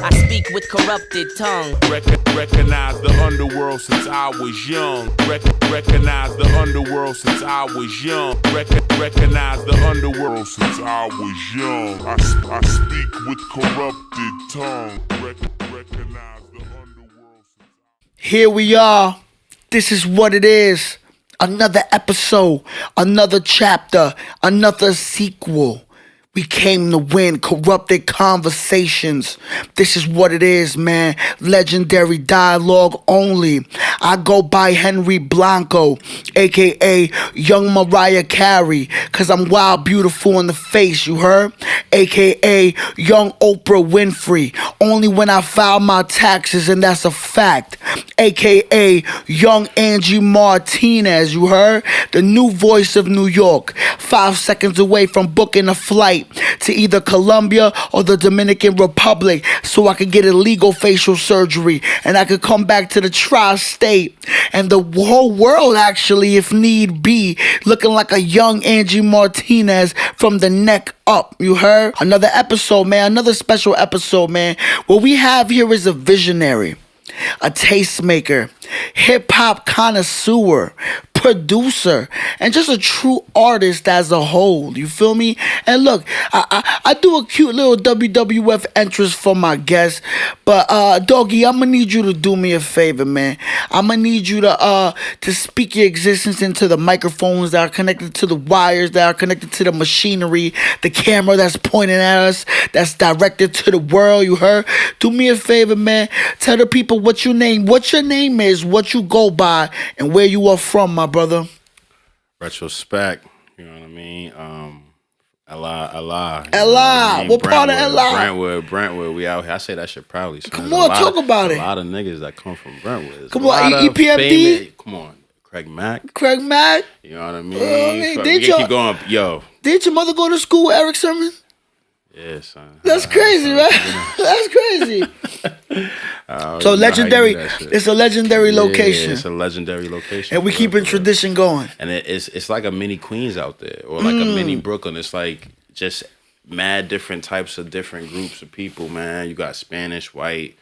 I speak with corrupted tongue. Recognize the underworld since I was young. Recognize the underworld since I was young. Recognize the underworld since I was young. I speak with corrupted tongue. Recognize the underworld since Here we are. This is what it is. Another episode, another chapter, another sequel. We came to win. Corrupted conversations. This is what it is, man. Legendary dialogue only. I go by Henry Blanco, aka Young Mariah Carey, cause I'm wild, beautiful in the face, you heard? Aka Young Oprah Winfrey, only when I file my taxes, and that's a fact. Aka Young Angie Martinez, you heard? The new voice of New York. 5 seconds away from booking a flight to either Colombia or the Dominican Republic so I could get illegal facial surgery and I could come back to the tri-state and the whole world, actually, if need be, looking like a young Angie Martinez from the neck up. You heard? Another episode, man. Another special episode, man. What we have here is a visionary, a tastemaker, hip-hop connoisseur, producer, and just a true artist as a whole. You feel me? And look, I do a cute little WWF entrance for my guests, but doggy, I'm gonna need you to do me a favor, man. I'm gonna need you to speak your existence into the microphones that are connected to the wires that are connected to the machinery, the camera that's pointing at us, that's directed to the world. You heard? Do me a favor, man. Tell the people what your name is, what you go by, and where you are from, my brother. Retrospec, you know what I mean? LI. What part of LI? Brentwood, we out here. I say that shit proudly. So Come on, talk about it. A lot of niggas that come from Brentwood. Come on, EPMD? Come on, Craig Mack. You know what I mean? Keep going. Yo. Did your mother go to school with Eric Sermon? Yeah, son. That's crazy, man. That's crazy. So legendary. It's a legendary location. Yeah, it's a legendary location. And we keeping tradition going. And it's like a mini Queens out there, or like a mini Brooklyn. It's like just mad different types of different groups of people, man. You got Spanish, white,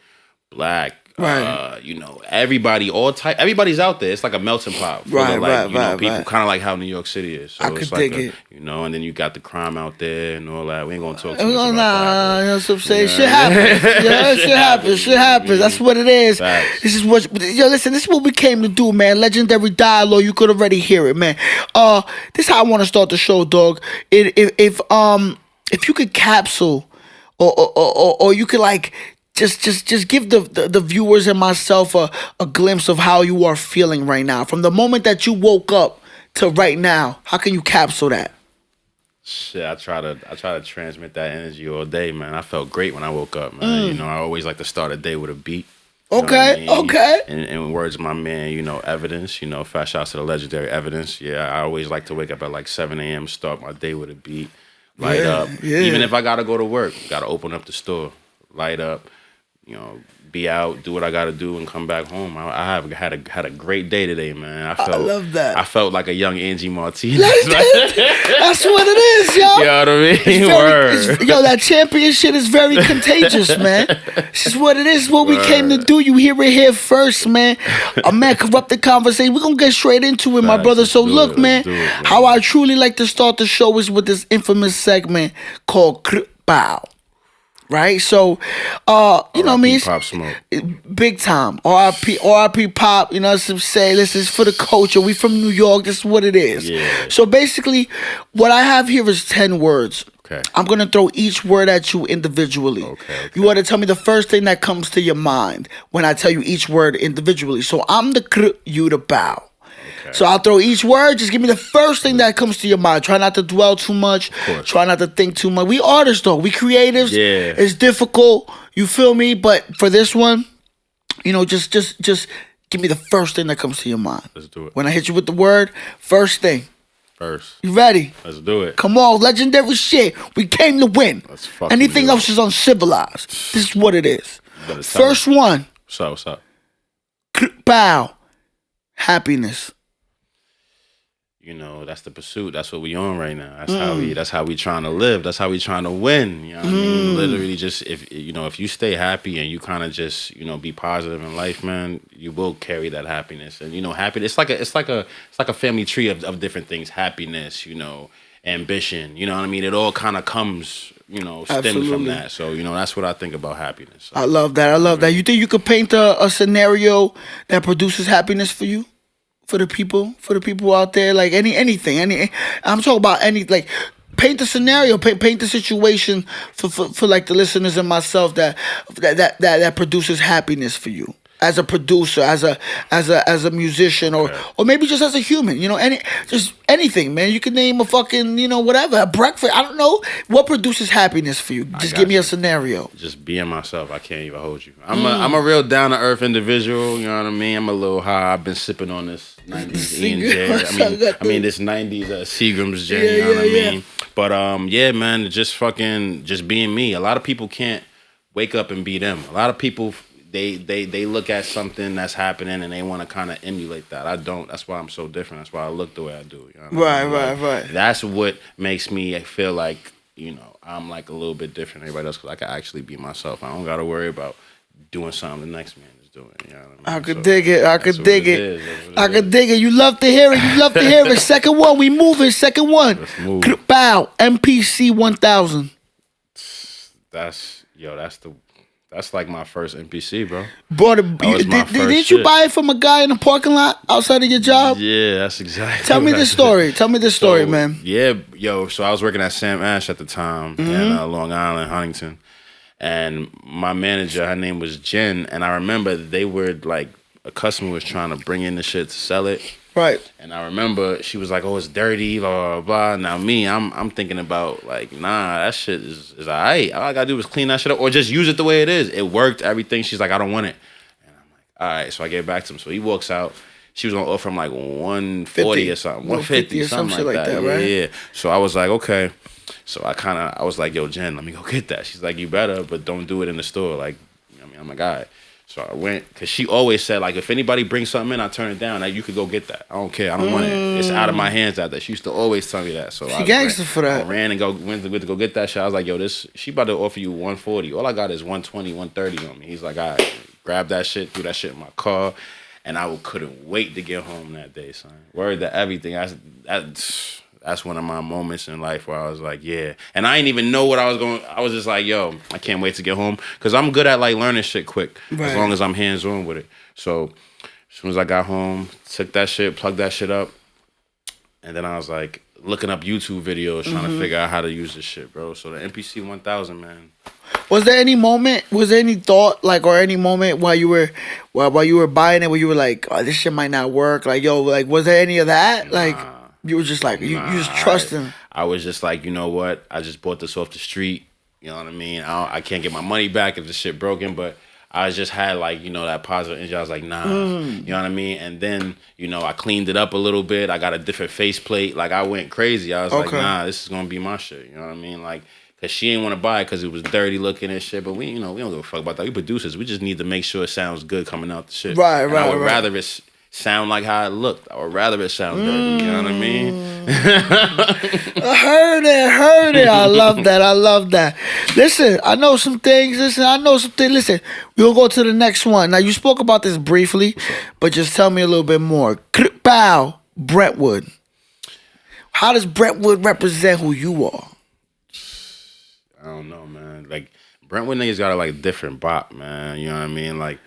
black. Right. Everybody, everybody's out there. It's like a melting pot. People kind of like how New York City is. So I could dig it. And then you got the crime out there and all that. We ain't gonna talk too much about that. You know what I'm saying? Shit happens. Shit happens. That's what it is. Facts. This is what we came to do, man. Legendary dialogue. You could already hear it, man. This is how I want to start the show, dog. If you could capsule or you could like Just give the viewers and myself a glimpse of how you are feeling right now. From the moment that you woke up to right now, how can you capsule that? Shit, I try to transmit that energy all day, man. I felt great when I woke up, man. I always like to start a day with a beat. Okay. And in words of my man, Evidence, fat shouts to the legendary Evidence. Yeah, I always like to wake up at like 7 a.m., start my day with a beat, light up. Yeah. Even if I gotta go to work, gotta open up the store, light up. Be out, do what I gotta do, and come back home. I have had a great day today, man. I love that. I felt like a young Angie Martinez. That's what it is, yo. You know what I mean? That champion shit is very contagious, man. This is what it is. What we came to do. You hear it here first, man. A man corrupted conversation. We're gonna get straight into it, my brother. So look, man, how I truly like to start the show is with this infamous segment called Bow. Right, so you know what I mean. Pop Smoke, big time. R.I.P. Pop. You know what I'm saying. This is for the culture. We from New York. This is what it is. Yeah. So basically, what I have here is 10 words. Okay. I'm gonna throw each word at you individually. Okay. You want to tell me the first thing that comes to your mind when I tell you each word individually. So I'm the you the bow. So I'll throw each word. Just give me the first thing that comes to your mind. Try not to dwell too much. Try not to think too much. We artists, though. We creatives. Yeah. It's difficult. You feel me? But for this one, just give me the first thing that comes to your mind. Let's do it. When I hit you with the word, first thing. First. You ready? Let's do it. Come on, legendary shit. We came to win. Anything else is uncivilized. This is what it is. First one. What's up? Bow. Happiness. you know, that's the pursuit. That's what we on right now. That's how we trying to live. That's how we trying to win. You know what I mean? Literally, just if you stay happy and you kind of just, you know, be positive in life, man, you will carry that happiness. And you know, happiness it's like a family tree of different things. Happiness, you know, ambition. You know what I mean? It all kind of comes, you know, stems from that. So you know, that's what I think about happiness. So, I love that. You think you could paint a scenario that produces happiness for you? For the people out there, like anything. I'm talking about like paint the scenario, paint the situation for like the listeners and myself that produces happiness for you as a producer, as a musician, or maybe just as a human. You know, just anything, man. You can name a fucking, you know, whatever, a breakfast. I don't know what produces happiness for you. Just give me a scenario. Just being myself. I can't even hold you. I'm a real down to earth individual. You know what I mean? I'm a little high. I've been sipping on this 90s Ian J. I mean this 90s Seagram's J. You know what I mean? But yeah, man, just being me. A lot of people can't wake up and be them. A lot of people. They look at something that's happening and they want to kind of emulate that. I don't. That's why I'm so different. That's why I look the way I do. You know what I mean? Right. That's what makes me feel like, you know, I'm like a little bit different than everybody else because I can actually be myself. I don't got to worry about doing something the next man is doing. You know what I mean? I could dig it. I could dig it. You love to hear it. Second one. We moving. Second one. Let's move. Bow. MPC 1000. That's like my first NPC, bro. Didn't you buy it from a guy in a parking lot outside of your job? Yeah, that's exactly. Tell me this story. Man. Yeah, so I was working at Sam Ash at the time in Long Island, Huntington. And my manager, her name was Jen. And I remember they were like, a customer was trying to bring in the shit to sell it. Right. And I remember she was like, "Oh, it's dirty, blah, blah, blah." Now me, I'm thinking about like, nah, that shit is all right. All I gotta do is clean that shit up or just use it the way it is. It worked, everything. She's like, "I don't want it." And I'm like, all right. So I gave it back to him. So he walks out. She was gonna offer him like 140 or something. 150 or something like that. Right? Yeah. So I was like, okay. So I was like, yo, Jen, let me go get that. She's like, you better, but don't do it in the store. Like, I mean, I'm like, all right. So I went, because she always said, like, if anybody brings something in, I turn it down. Like, you could go get that. I don't care. I don't want it. It's out of my hands out there. She used to always tell me that. So she gangster for that. I ran and went to go get that shit. I was like, yo, she about to offer you 140. All I got is 120, 130 on me. He's like, all right, grab that shit, threw that shit in my car. And I couldn't wait to get home that day, son. Word to everything. That's one of my moments in life where I was like, yeah. And I didn't even know what I was going. I was just like, yo, I can't wait to get home. Because I'm good at like learning shit quick. Right. As long as I'm hands-on with it. So as soon as I got home, took that shit, plugged that shit up. And then I was like looking up YouTube videos, trying to figure out how to use this shit, bro. So the MPC 1000, man. Was there any thought, like, or any moment while you were buying it where you were like, oh, this shit might not work? Like, yo, like, was there any of that? Like, you were just like, you just trust him. I was just like, you know what? I just bought this off the street. You know what I mean? I can't get my money back if the shit broken, but I just had like, you know, that positive energy. I was like, nah, you know what I mean? And then, you know, I cleaned it up a little bit. I got a different faceplate. Like, I went crazy. I was like, nah, this is going to be my shit. You know what I mean? Like, because she didn't want to buy it because it was dirty looking and shit. But we don't give a fuck about that. We producers. We just need to make sure it sounds good coming out the shit. Right. I would rather it sound like how it looked. I would rather it sound dirty. You know what I mean? I heard it. I love that. Listen, I know some things. Listen, we'll go to the next one. Now, you spoke about this briefly, but just tell me a little bit more. Bow, Brentwood. How does Brentwood represent who you are? I don't know, man. Like, Brentwood niggas got a like different bop, man. You know what I mean? Like,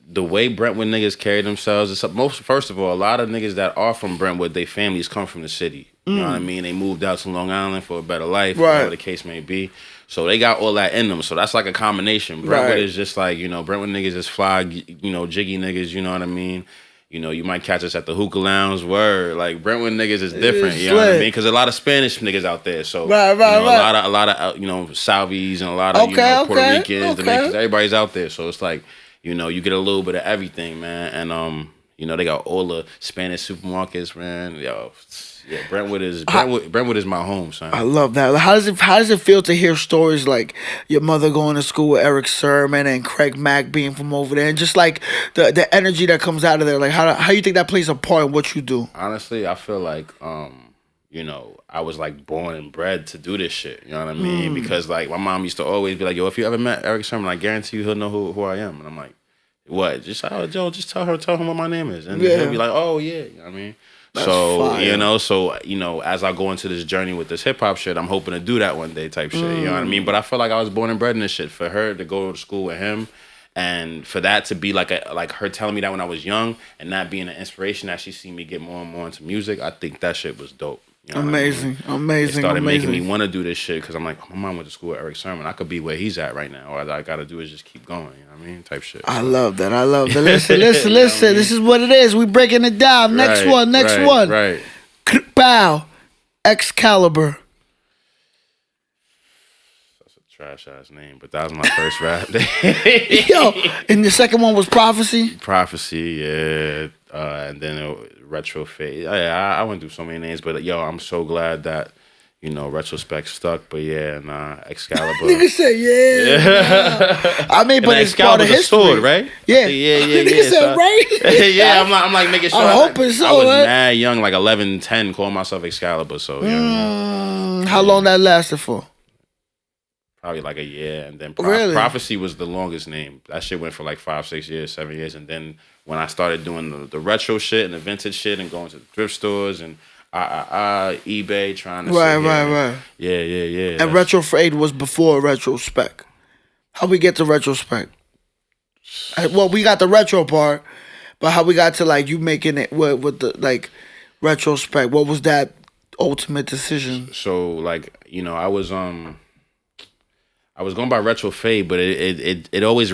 the way Brentwood niggas carry themselves, first of all, a lot of niggas that are from Brentwood, their families come from the city. You know what I mean? They moved out to Long Island for a better life, whatever the case may be. So they got all that in them. So that's like a combination. Brentwood is just like, you know, Brentwood niggas is fly, you know, jiggy niggas, you know what I mean? You know, you might catch us at the hookah lounge. Word, like Brentwood niggas is different. You know what I mean? Because a lot of Spanish niggas out there. So a lot of you know, Salvies and a lot of Puerto Ricans, Dominicans. Everybody's out there. So it's like, you know, you get a little bit of everything, man. And you know, they got all the Spanish supermarkets, man. Yo, Yeah, Brentwood is my home, son. I love that. How does it feel to hear stories like your mother going to school with Eric Sermon and Craig Mack being from over there, and just like the energy that comes out of there? Like how you think that plays a part in what you do? Honestly, I feel like I was like born and bred to do this shit. You know what I mean? Because like my mom used to always be like, "Yo, if you ever met Eric Sermon, I guarantee you he'll know who I am." And I'm like, "What? Just Joe, just tell him what my name is," and he'll be like, "Oh yeah," you know what I mean. That's fire. So as I go into this journey with this hip hop shit, I'm hoping to do that one day type shit. You know what I mean? But I feel like I was born and bred in this shit. For her to go to school with him, and for that to be like her telling me that when I was young, and that being an inspiration that she seen me get more and more into music, I think that shit was dope. You know amazing. It started making me want to do this shit because I'm like, my mom went to school with Eric Sermon. I could be where he's at right now. All I got to do is just keep going. You know what I mean? Type shit. I love that. Listen. This is what it is. We breaking it down. Next one. Right. Bow. Excalibur. That's a trash ass name, but that was my first rap. Yo, and the second one was Prophecy? Prophecy, yeah. And then Retrospec. Yeah, I went through so many names, but yo, I'm so glad that Retrospec stuck. But yeah, Excalibur. Nigga said yeah. I mean, but it's part of history, sword, right? Yeah. Nigga said right. Yeah, I'm like making sure. I'm hoping so. I was mad young, like 11, 10, calling myself Excalibur. So how long that lasted for? Probably like a year, and then really? Prophecy was the longest name. That shit went for like 5, 6 years, 7 years, and then when I started doing the retro shit and the vintage shit and going to the thrift stores and eBay trying to right. Yeah. And Retro Fade was before Retrospec. How we get to Retrospec? Well, we got the retro part, but how we got to like you making it with the like Retrospec? What was that ultimate decision? So like I was going by Retro Fade, but it always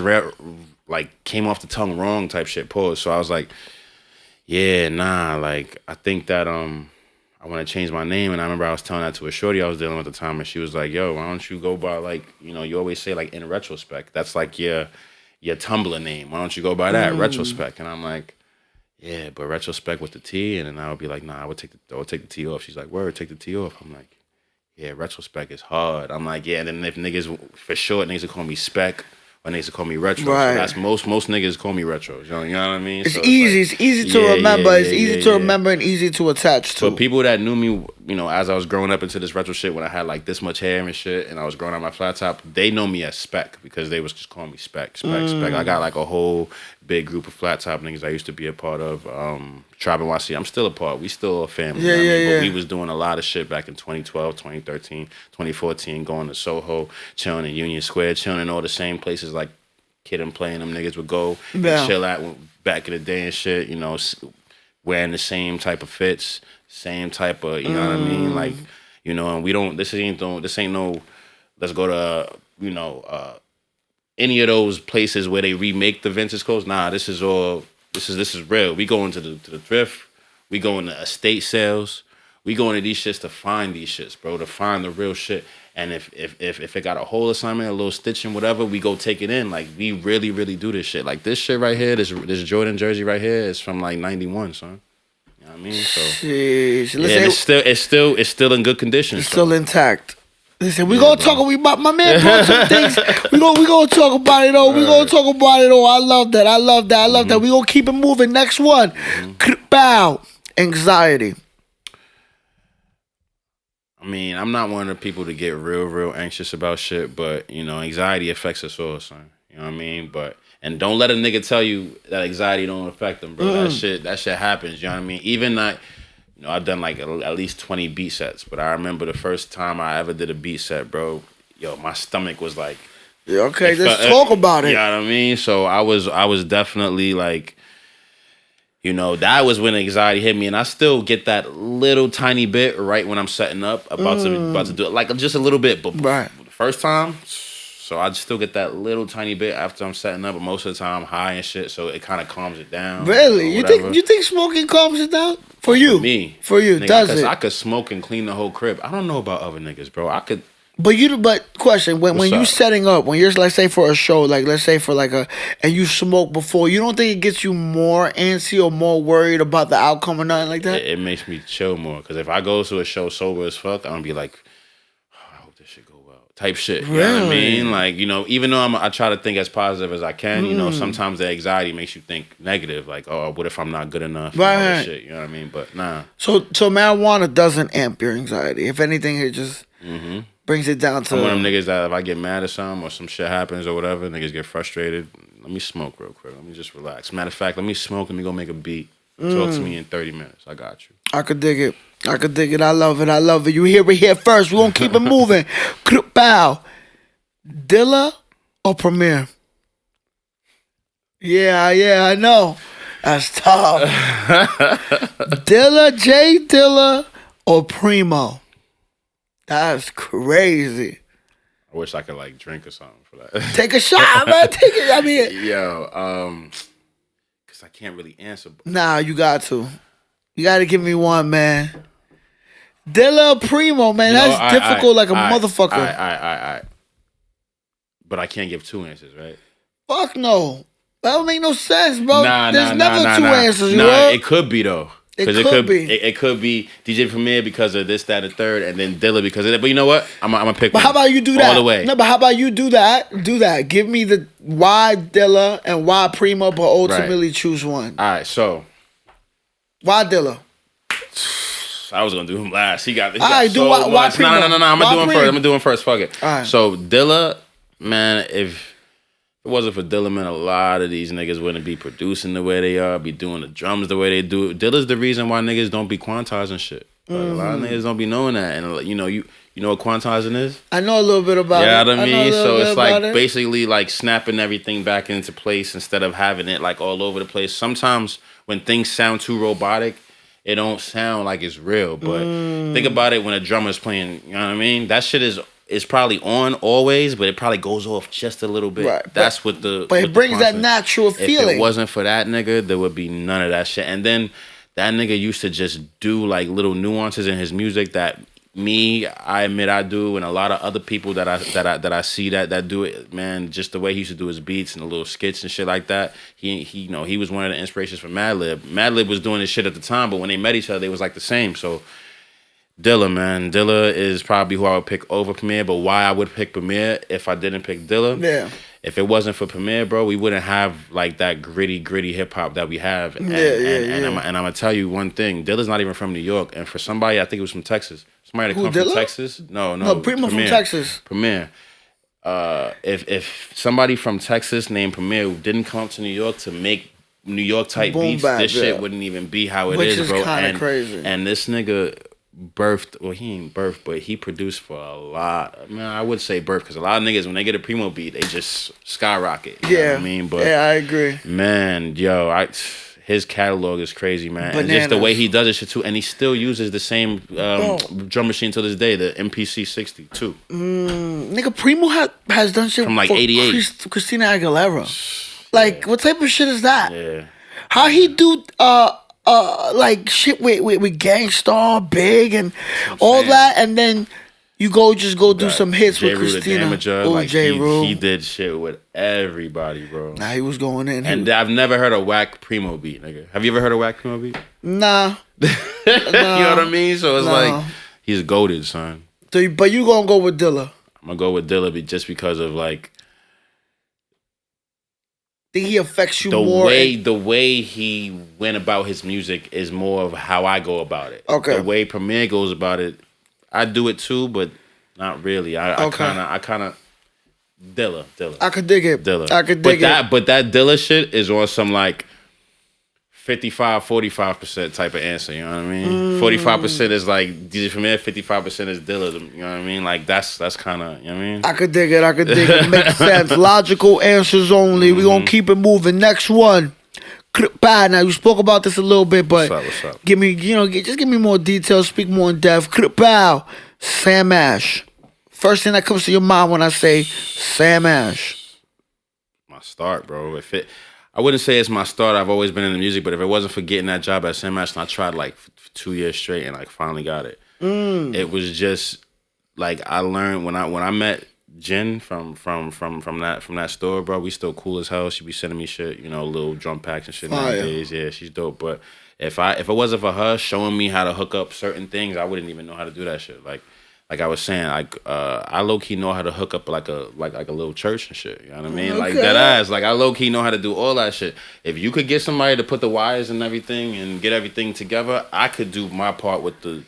like came off the tongue wrong type shit. Pause. So I was like, yeah, nah. Like I think that I want to change my name, and I remember I was telling that to a shorty I was dealing with at the time, and she was like, yo, why don't you go by like you always say like in retrospect. That's like your Tumblr name. Why don't you go by that Retrospec? And I'm like, yeah, but Retrospec with the T, and then I would be like, nah, I would take the T off. She's like, word, take the T off. I'm like, yeah, Retrospec is hard. I'm like, yeah, and then if niggas, for short, niggas will call me Spec, or niggas will call me Retro. Right. So that's most niggas call me Retro. You know what I mean? It's easy. It's easy to remember. It's easy to remember and easy to attach to. But people that knew me, as I was growing up into this retro shit, when I had like this much hair and shit, and I was growing out my flat top, they know me as Spec because they was just calling me Spec. I got like a whole big group of flat top niggas I used to be a part of. Tribe NYC, I'm still a part. We still a family. But we was doing a lot of shit back in 2012, 2013, 2014, going to Soho, chilling in Union Square, chilling in all the same places like Kid and Play and them niggas would go and chill at back in the day and shit, wearing the same type of fits, same type of, you know what I mean? Like, and we don't, this ain't no, let's go to, any of those places where they remake the vintage clothes. Nah, this is real. We go into the thrift. We go into estate sales. We go into these shits to find these shits, bro. To find the real shit. And if it got a whole assignment, a little stitching, whatever, we go take it in. Like we really, really do this shit. Like this shit right here, this Jordan jersey right here is from like '91, son. You know what I mean? So it's still in good condition. It's still intact. Listen, we gonna talk about my man brought some things. We gonna talk about it though. We gonna talk about it though. I love that. We gonna keep it moving. Next one. Bow. Anxiety. I mean, I'm not one of the people to get real anxious about shit, but anxiety affects us all, son. You know what I mean? And don't let a nigga tell you that anxiety don't affect them, bro. That shit happens. You know what I mean? Even like, I've done like at least 20 beat sets, but I remember the first time I ever did a beat set, bro. Yo, my stomach was like, yeah, okay, let's talk about it. You know what I mean? So I was definitely like, that was when anxiety hit me, and I still get that little tiny bit right when I'm setting up, about to do it, like just a little bit. But the first time, so I still get that little tiny bit after I'm setting up, but most of the time I'm high and shit, so it kind of calms it down. Really? You think smoking calms it down? For you? For me. For you, nigga, does it? I could smoke and clean the whole crib. I don't know about other niggas, bro. I could But question, when What's you up? setting up, when you're, let's say for a show, like let's say for like and you smoke before, you don't think it gets you more antsy or more worried about the outcome or nothing like that? It makes me chill more because if I go to a show sober as fuck, I'm gonna be like, oh, I hope this shit go well, type shit. You know what I mean? Like, you know, even though I try to think as positive as I can, you know, sometimes the anxiety makes you think negative, like, oh, what if I'm not good enough? And all that shit, you know what I mean? But nah. So marijuana doesn't amp your anxiety. If anything, it just brings it down to. I'm one of them niggas that if I get mad at something or some shit happens or whatever, niggas get frustrated. Let me smoke real quick. Let me just relax. Matter of fact, let me smoke. Let me go make a beat. Talk to me in 30 minutes. I got you. I could dig it. I love it. You hear it here first. We're going to keep it moving. Bow. Dilla or Premier? Yeah, I know. That's tough. Dilla or Primo? That's crazy. I wish I could like drink or something for that. Take a shot, man. Take it. I mean, Yo, because I can't really answer. nah, you got to. You got to give me one, man. Dilla or Primo, man. That's difficult like a motherfucker. I. But I can't give two answers, right? Fuck no. That don't make no sense, bro. There's never two answers. Nah, it could be though. It could be. It could be DJ Premier because of this, that, and third, and then Dilla because of that. But you know what? I'm gonna pick. But one. how about you do that all the way? No, but how about you do that? Do that. Give me the why Dilla and why Primo, but ultimately choose one. All right, so why Dilla? I was gonna do him last. He got. All right, do why Primo? No. I'm gonna do him first. Fuck it. All right. So Dilla, man, if it wasn't for Dilla, man, a lot of these niggas wouldn't be producing the way they are, be doing the drums the way they do. Dilla's the reason why niggas don't be quantizing shit. Like, a lot of niggas don't be knowing that, and you know what quantizing is? I know a little bit about it. Yeah, what I mean? So it's like it. basically like snapping everything back into place instead of having it like all over the place. Sometimes when things sound too robotic, it don't sound like it's real. But think about it when a drummer's playing, you know what I mean? That shit is probably on always, but it probably goes off just a little bit. Right. That's what the. But it brings that natural feeling. If it wasn't for that nigga, there would be none of that shit. And then that nigga used to just do like little nuances in his music that I admit I do, and a lot of other people that I see that do it, man. Just the way he used to do his beats and the little skits and shit like that. He was one of the inspirations for Madlib. Madlib was doing this shit at the time, but when they met each other, they was like the same. So Dilla, man, Dilla is probably who I would pick over Premier. But why I would pick Premier if I didn't pick Dilla? Yeah. If it wasn't for Premier, bro, we wouldn't have like that gritty hip hop that we have. And I'm gonna tell you one thing: Dilla's not even from New York, and for somebody, I think it was from Texas. Somebody that come Dilla? from Texas? No, Primo from Texas. Premier. If somebody from Texas named Premier didn't come to New York to make New York type Boom beats, bap, this shit wouldn't even be how it is, bro. Which is kind of crazy. And this nigga he ain't birthed, but he produced for a lot. Man, I would say birthed because a lot of niggas when they get a Primo beat, they just skyrocket. You know what I mean? But yeah, I agree. Man, his catalog is crazy, man. Bananas. And just the way he does it shit too, and he still uses the same drum machine to this day, the MPC 60 too. Nigga, Primo has done shit from like for '88. Christina Aguilera. Like, what type of shit is that? Yeah. How he do like shit with Gangstar, Big, and all that, and then you go do some hits J. with Rue the Christina. Damager, Oh, like J. Rue. he did shit with everybody, bro. Nah, he was going in. And I've never heard a whack Primo beat, nigga. Have you ever heard a whack Primo beat? Nah. You know what I mean? So it's like he's goated, son. So, but you gonna go with Dilla? I'm gonna go with Dilla just because of like. Think he affects you more? The way he went about his music is more of how I go about it. Okay. The way Premier goes about it, I do it too, but not really. I kind of Dilla. I could dig it. Dilla. I could dig it. But that Dilla shit is on some like 45% type of answer. You know what I mean? 45% is like DJ Premier. 55% is Dilla. You know what I mean? Like that's kind of, you know what I mean? I could dig it. Makes sense. Logical answers only. We gonna keep it moving. Next one. Now you spoke about this a little bit, but what's up? Give me, just give me more details. Speak more in depth. Sam Ash. First thing that comes to your mind when I say Sam Ash. My start, bro. I wouldn't say it's my start. I've always been in the music, but if it wasn't for getting that job at Sam Ash, and I tried like for 2 years straight and like finally got it. It was just like I learned when I met Jen from that store, bro. We still cool as hell. She be sending me shit, you know, little drum packs and shit nowadays. Yeah, she's dope. But if it wasn't for her showing me how to hook up certain things, I wouldn't even know how to do that shit. Like I was saying, I low key know how to hook up like a little church and shit. You know what I mean? Okay. Like that ass. Like I low key know how to do all that shit. If you could get somebody to put the wires and everything and get everything together, I could do my part with the.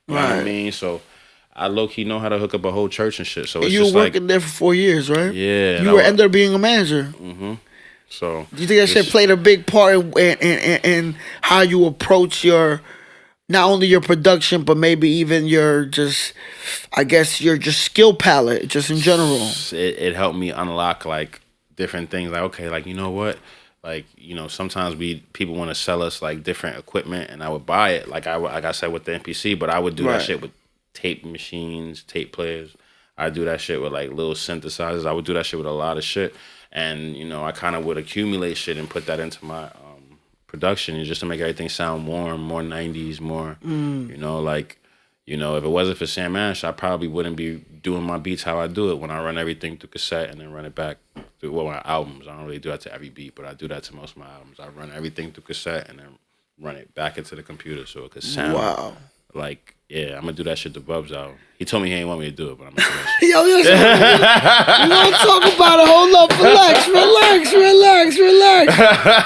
You know what I mean? So I low key know how to hook up a whole church and shit. So it's you were working there for 4 years, right? Yeah. You ended up being a manager. Mm-hmm. So do you think that shit played a big part in how you approach your? Not only your production, but maybe even your skill palette, just in general. It helped me unlock like different things. Like, okay, like, you know what? Like, you know, sometimes people want to sell us like different equipment, and I would buy it. Like I said with the MPC, but I would do that shit with tape machines, tape players. I do that shit with like little synthesizers. I would do that shit with a lot of shit, and you know, I kind of would accumulate shit and put that into my production just to make everything sound warm, more 90s, more, you know, like, you know, if it wasn't for Sam Ash, I probably wouldn't be doing my beats how I do it when I run everything through cassette and then run it back through my albums. I don't really do that to every beat, but I do that to most of my albums. I run everything through cassette and then run it back into the computer so it could sound like, yeah, I'm going to do that shit to Bub's album. He told me he ain't want me to do it, but I'm going to do that shit. Yo, you want to talk about it? Hold up, relax.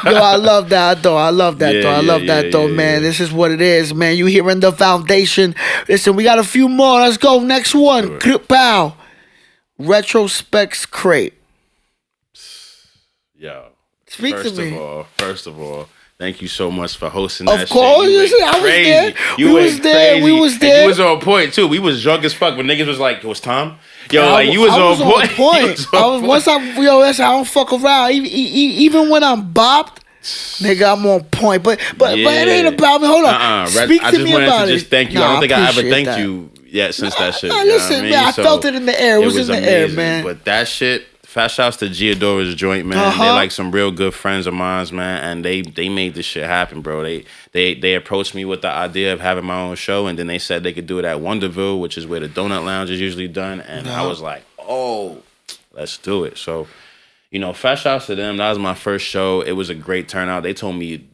Yo, I love that, though. I love that, man. This is what it is, man. You hearing the foundation. Listen, we got a few more. Let's go. Next one. Pow. Retrospec's Crate. Yo. Speak to me. First of all, thank you so much for hosting that shit. Of course, I was there. We was there. And you was on point too. We was drunk as fuck when niggas was like, "It was Tom." Yo, like you was on point. I don't fuck around. Even when I'm bopped, nigga, I'm on point. But it ain't about me. Hold on. Speak to me about it. Just thank you. I don't think I ever thanked you yet since that shit. Listen, man, I felt it in the air. It was in the air, man. But that shit. Fat shouts to Giadora's joint, man. They're like some real good friends of mine, man, and they made this shit happen, bro. They approached me with the idea of having my own show, and then they said they could do it at Wonderville, which is where the Donut Lounge is usually done, and I was like, oh, let's do it. So, you know, fat shouts to them. That was my first show. It was a great turnout. They told me,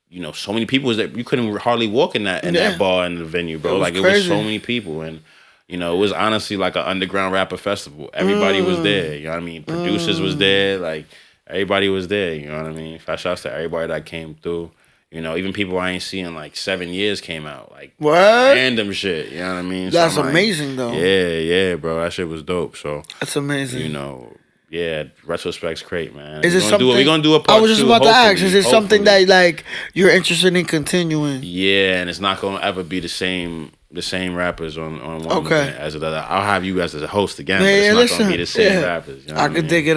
you know, so many people was that you couldn't hardly walk in that bar in the venue, bro. It was so many people, and you know, it was honestly like an underground rapper festival. Everybody was there, you know what I mean? Producers was there, like, everybody was there, you know what I mean? Fat shouts to everybody that came through. You know, even people I ain't seen in like 7 years came out. Like, random shit, you know what I mean? That's amazing, though. Yeah, bro. That shit was dope, so. That's amazing. You know, yeah, Retrospec's Crate, man. Is it something? We're going to do a part 2. I was just about to ask, is it something that, like, you're interested in continuing? Yeah, and it's not going to ever be the same rappers on one as the other. I'll have you as a host again, but it's not going to be the same rappers. You know I could dig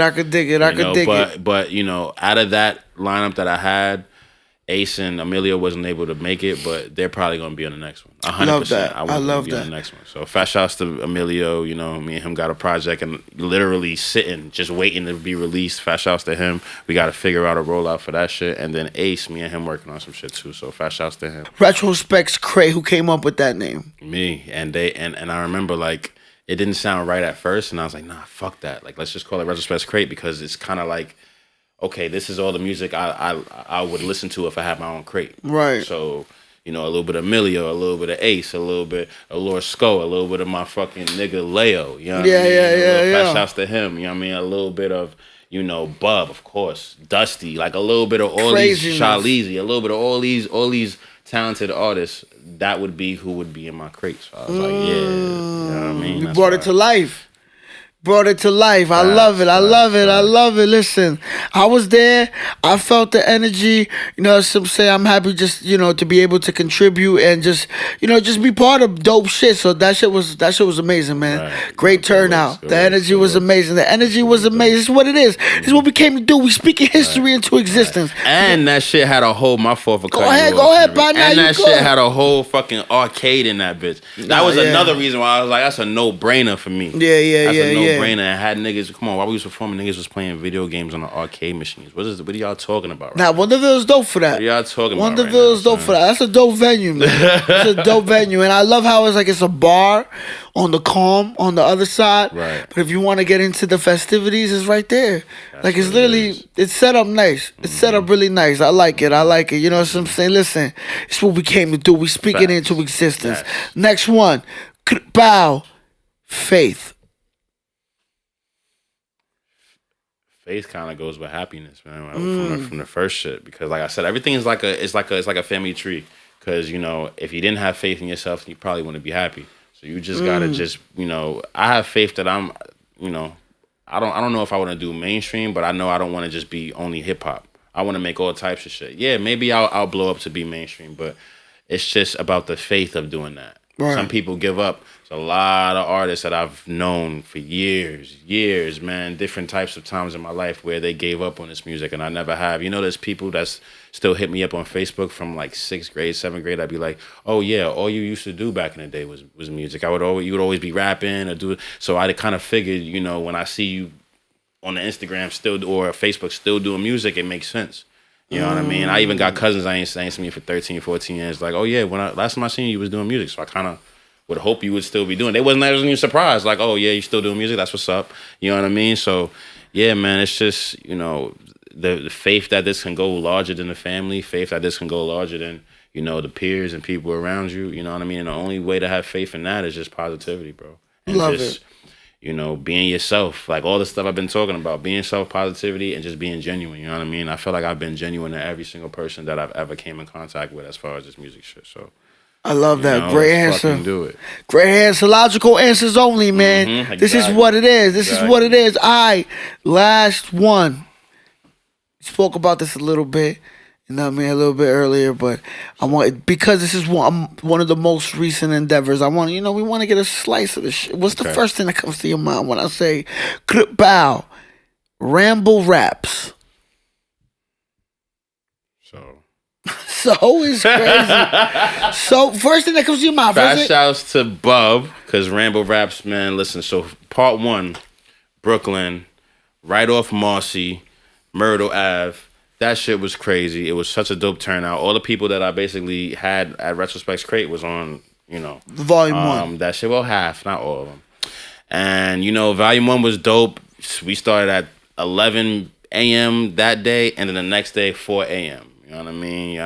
it. But, you know, out of that lineup that I had, Ace and Emilio wasn't able to make it, but they're probably going to be on the next one. 100%. Love that. I love that. On the next one. So fat shouts to Emilio. You know, me and him got a project and literally sitting, just waiting to be released. Fat shouts to him. We got to figure out a rollout for that shit. And then Ace, me and him working on some shit too. So fat shouts to him. Retrospec's Crate. Who came up with that name? Me. And I remember like it didn't sound right at first, and I was like, nah, fuck that. Like let's just call it Retrospec's Crate because it's kind of like, okay, this is all the music I would listen to if I had my own crate. Right. So, you know, a little bit of Emilio, a little bit of Ace, a little bit of Lord Sco, a little bit of my fucking nigga Leo. You know what I mean? Yeah. Shouts to him. You know what I mean? A little bit of, you know, Bub, of course, Dusty, like a little bit of all these Shalizi, a little bit of all these talented artists. That would be who would be in my crate. So I was like, yeah. You know what I mean? You brought it to life. Brought it to life. I love it. I love it. Listen, I was there. I felt the energy. You know, some say I'm happy just, you know, to be able to contribute and just, you know, just be part of dope shit. So that shit was amazing, man. Right. Great turnout. The energy was amazing. The energy was amazing. This is what it is. This is what we came to do. We speaking history into existence. And that shit had a whole, my fault for cutting you off. Go ahead, by now. And that shit had a whole fucking arcade in that bitch. That was another reason why I was like, that's a no-brainer for me. Yeah. brainer and had niggas. Come on, while we was performing, niggas was playing video games on the arcade machines. What are y'all talking about? Nah, Wonderville's dope for that. What are y'all talking about? Wonderville's dope for that. That's a dope venue, man. It's a dope venue, and I love how it's a bar on the calm on the other side. Right. But if you want to get into the festivities, it's right there. Like it's literally, it's set up nice. It's set up really nice. I like it. You know what I'm saying? Listen, it's what we came to do. We speak it into existence. Next one, bow, faith. Faith kind of goes with happiness, man. From the first shit, because like I said, everything is like a family tree. Because if you didn't have faith in yourself, you probably wouldn't be happy. So you just gotta I have faith that I'm, I don't know if I want to do mainstream, but I know I don't want to just be only hip hop. I want to make all types of shit. Yeah, maybe I'll blow up to be mainstream, but it's just about the faith of doing that. Right. Some people give up. There's a lot of artists that I've known for years, man, different types of times in my life where they gave up on this music, and I never have. There's people that's still hit me up on Facebook from like 6th grade, 7th grade. I'd be like, oh yeah, all you used to do back in the day was music. You would always be rapping or do it. So I kind of figured, when I see you on the Instagram still or Facebook still doing music, it makes sense. You know what I mean? I even got cousins I ain't seen me for 13, 14 years. Like, oh yeah, last time I seen you was doing music. So I kind of would hope you would still be doing. I wasn't even surprised. Like, oh yeah, you still doing music? That's what's up. You know what I mean? So yeah, man, it's just, the faith that this can go larger than the family, faith that this can go larger than, the peers and people around you. You know what I mean? And the only way to have faith in that is just positivity, bro. And Love just, it. Being yourself, like all the stuff I've been talking about, being self-positivity and just being genuine, you know what I mean? I feel like I've been genuine to every single person that I've ever came in contact with as far as this music shit, so. I love that. Great answer. Do it. Great answer. Logical answers only, man. Exactly. This is what it is. This is what it is. Last one. Spoke about this a little bit. You know what I mean? A little bit earlier, but I want, because this is one of the most recent endeavors. I want, we want to get a slice of this shit. What's the first thing that comes to your mind when I say bow, Rample Raps? So is crazy. So first thing that comes to your mind. Fast shouts to Bub, because Rample Raps, man. Listen, so part 1, Brooklyn, right off Marcy, Myrtle Ave. That shit was crazy. It was such a dope turnout. All the people that I basically had at Retrospec's Crate was on, Volume 1. That shit, well, half, not all of them. And, Volume 1 was dope. We started at 11 a.m. that day, and then the next day, 4 a.m. You know what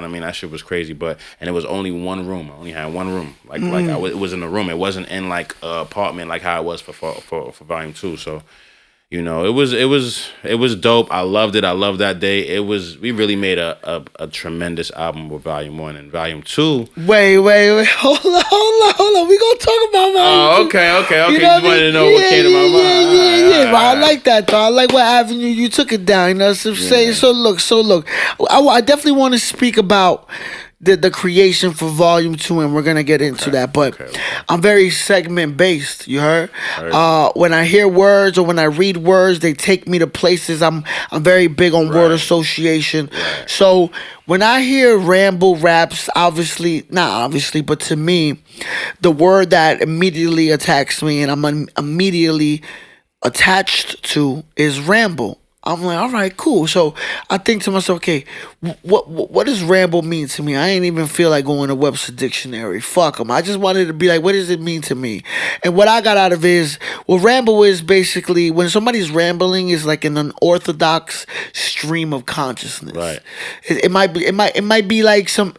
I mean? That shit was crazy. And it was only one room. I only had one room. It was in a room. It wasn't in like an apartment like how it was for Volume 2. So, it was dope. I loved it. I loved that day. We really made a tremendous album with Volume 1 and Volume 2. Wait. Hold on. We gonna talk about Volume 2. Okay. You just wanted to know what came to my mind. Yeah. But I like that though. I like what avenue you took it down. You know what I'm saying? So look. I definitely want to speak about the creation for Volume 2, and we're gonna get into that. But I'm very segment based. You heard? When I hear words or when I read words, they take me to places. I'm very big on word association. Right. So when I hear Rample Raps, not obviously, but to me, the word that immediately attacks me and I'm immediately attached to is ramble. I'm like, all right, cool. So I think to myself, okay, what does ramble mean to me? I ain't even feel like going to Webster Dictionary. Fuck them. I just wanted to be like, what does it mean to me? And what I got out of it is, ramble is basically when somebody's rambling is like an unorthodox stream of consciousness. Right. It might be like some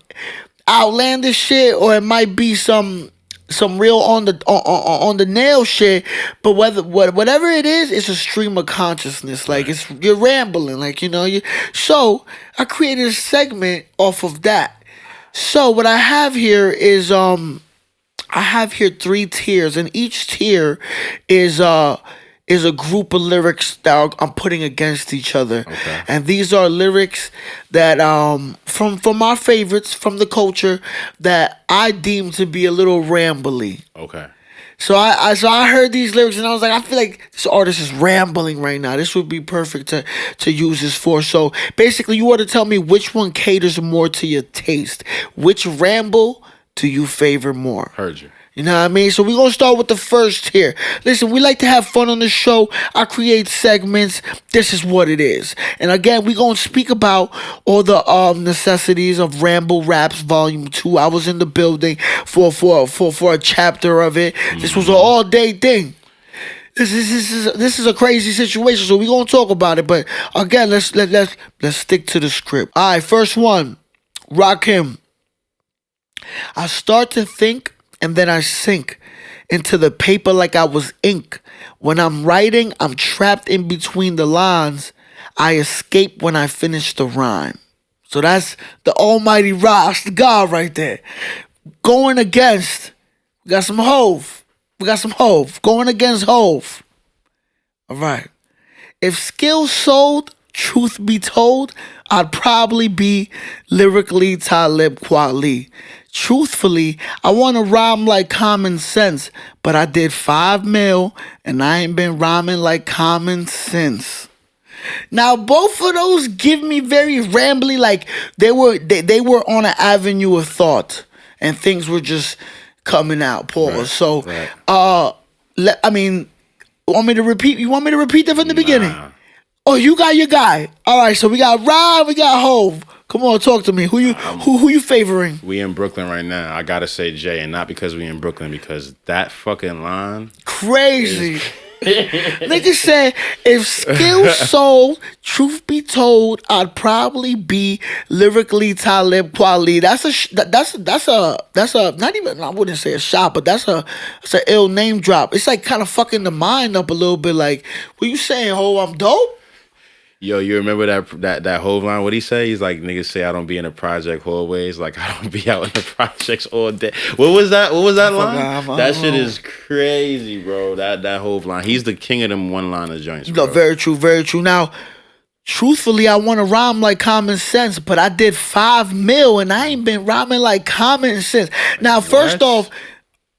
outlandish shit, or it might be some real on the nail shit, but whatever it is, it's a stream of consciousness. Like you're rambling, like so I created a segment off of that. So what I have here is I have here 3 tiers, and each tier is a group of lyrics that I'm putting against each other. Okay. And these are lyrics that from my favorites from the culture that I deem to be a little rambly. Okay. So I heard these lyrics and I was like, I feel like this artist is rambling right now. This would be perfect to use this for. So basically, you want to tell me which one caters more to your taste. Which ramble do you favor more? Heard you. You know what I mean? So we're going to start with the first here. Listen, we like to have fun on the show. I create segments. This is what it is. And again, we're going to speak about all the necessities of Rample Raps Volume 2. I was in the building for a chapter of it. This was an all-day thing. This is a crazy situation, so we're going to talk about it. But again, let's stick to the script. All right, first one. Rakim. I start to think and then I sink into the paper like I was ink. When I'm writing, I'm trapped in between the lines. I escape when I finish the rhyme. So that's the almighty Ross, the God right there. Going against, we got some Hove. Going against Hove. All right. If skill sold, truth be told, I'd probably be lyrically Talib Kweli. Truthfully, I want to rhyme like common sense, but I did 5 mil and I ain't been rhyming like common sense. Now, both of those give me very rambly, like they were on an avenue of thought and things were just coming out. Pause. Right, So, right. Want me to repeat? You want me to repeat that from the beginning? Oh, you got your guy. All right, so we got Rob, we got Hove. Come on, talk to me. Who you favoring? We in Brooklyn right now. I gotta say Jay, and not because we in Brooklyn, because that fucking line Crazy. Nigga said, if skill sold, truth be told, I'd probably be lyrically Talib Kweli. That's a not even, I wouldn't say a shot, but that's an ill name drop. It's like kind of fucking the mind up a little bit. Like, what you saying, ho? I'm dope. Yo, you remember that Hove line? What'd he say? He's like, niggas say I don't be in the project always. Like, I don't be out in the projects all day. What was that line? That shit is crazy, bro. That Hove line. He's the king of them one-liner joints, bro. No, very true, very true. Now, truthfully, I want to rhyme like common sense, but I did 5 mil and I ain't been rhyming like common sense. Now, first off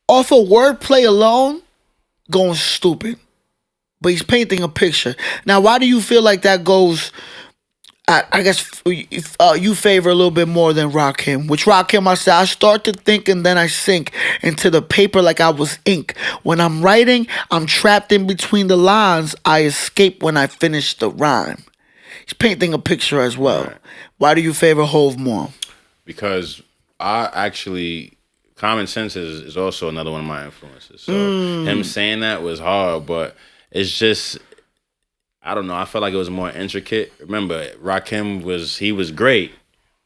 of wordplay alone, going stupid. But he's painting a picture. Now, why do you feel like that goes? I guess you favor a little bit more than Rakim. Which Rakim, I said, I start to think and then I sink into the paper like I was ink. When I'm writing, I'm trapped in between the lines. I escape when I finish the rhyme. He's painting a picture as well. Right. Why do you favor Hove more? Because common sense is also another one of my influences. So him saying that was hard, but it's just, I don't know. I felt like it was more intricate. Remember, Rakim was great,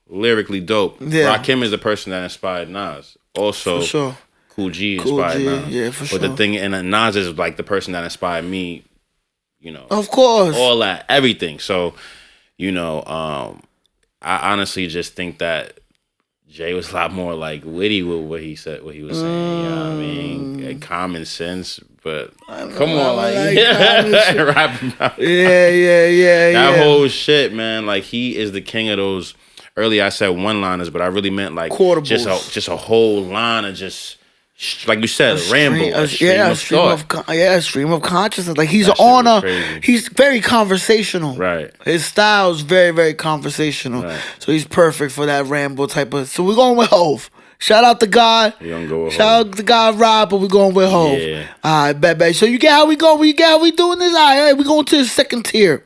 lyrically dope. Yeah. Rakim is the person that inspired Nas. Also, for sure. Cool G inspired Nas. Yeah, for sure. But the thing, and Nas is like the person that inspired me. You know, of course, all that, everything. So, you know, I honestly just think that Jay was a lot more like witty with what he said, what he was saying. You know what I mean? Common sense, but come on, like rapping about. Yeah. That whole shit, man. Like, he is the king of those. Earlier I said one-liners, but I really meant like just a whole line of just, like you said, a ramble, a stream of consciousness. Like, he's he's very conversational. Right. His style's very, very conversational. Right. So he's perfect for that ramble type of. So we're going with Hove. Shout out to God. We gonna go with Hove. Shout out to God, Rob, but we're going with Hove. Yeah. All right, bet. So you get how we go. You get how we doing this. All right, we going to the second tier.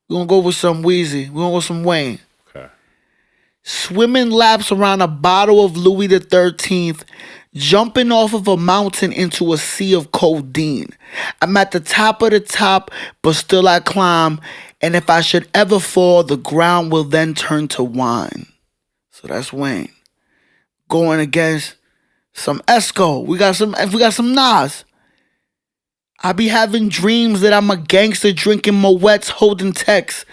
We're gonna go with some Wheezy. We're gonna go with some Wayne. Okay. Swimming laps around a bottle of Louis XIII. Jumping off of a mountain into a sea of codeine. I'm at the top of the top, but still I climb. And if I should ever fall, the ground will then turn to wine. So that's Wayne. Going against some Esco. We got some Nas. I be having dreams that I'm a gangster drinking Moet's, holding texts,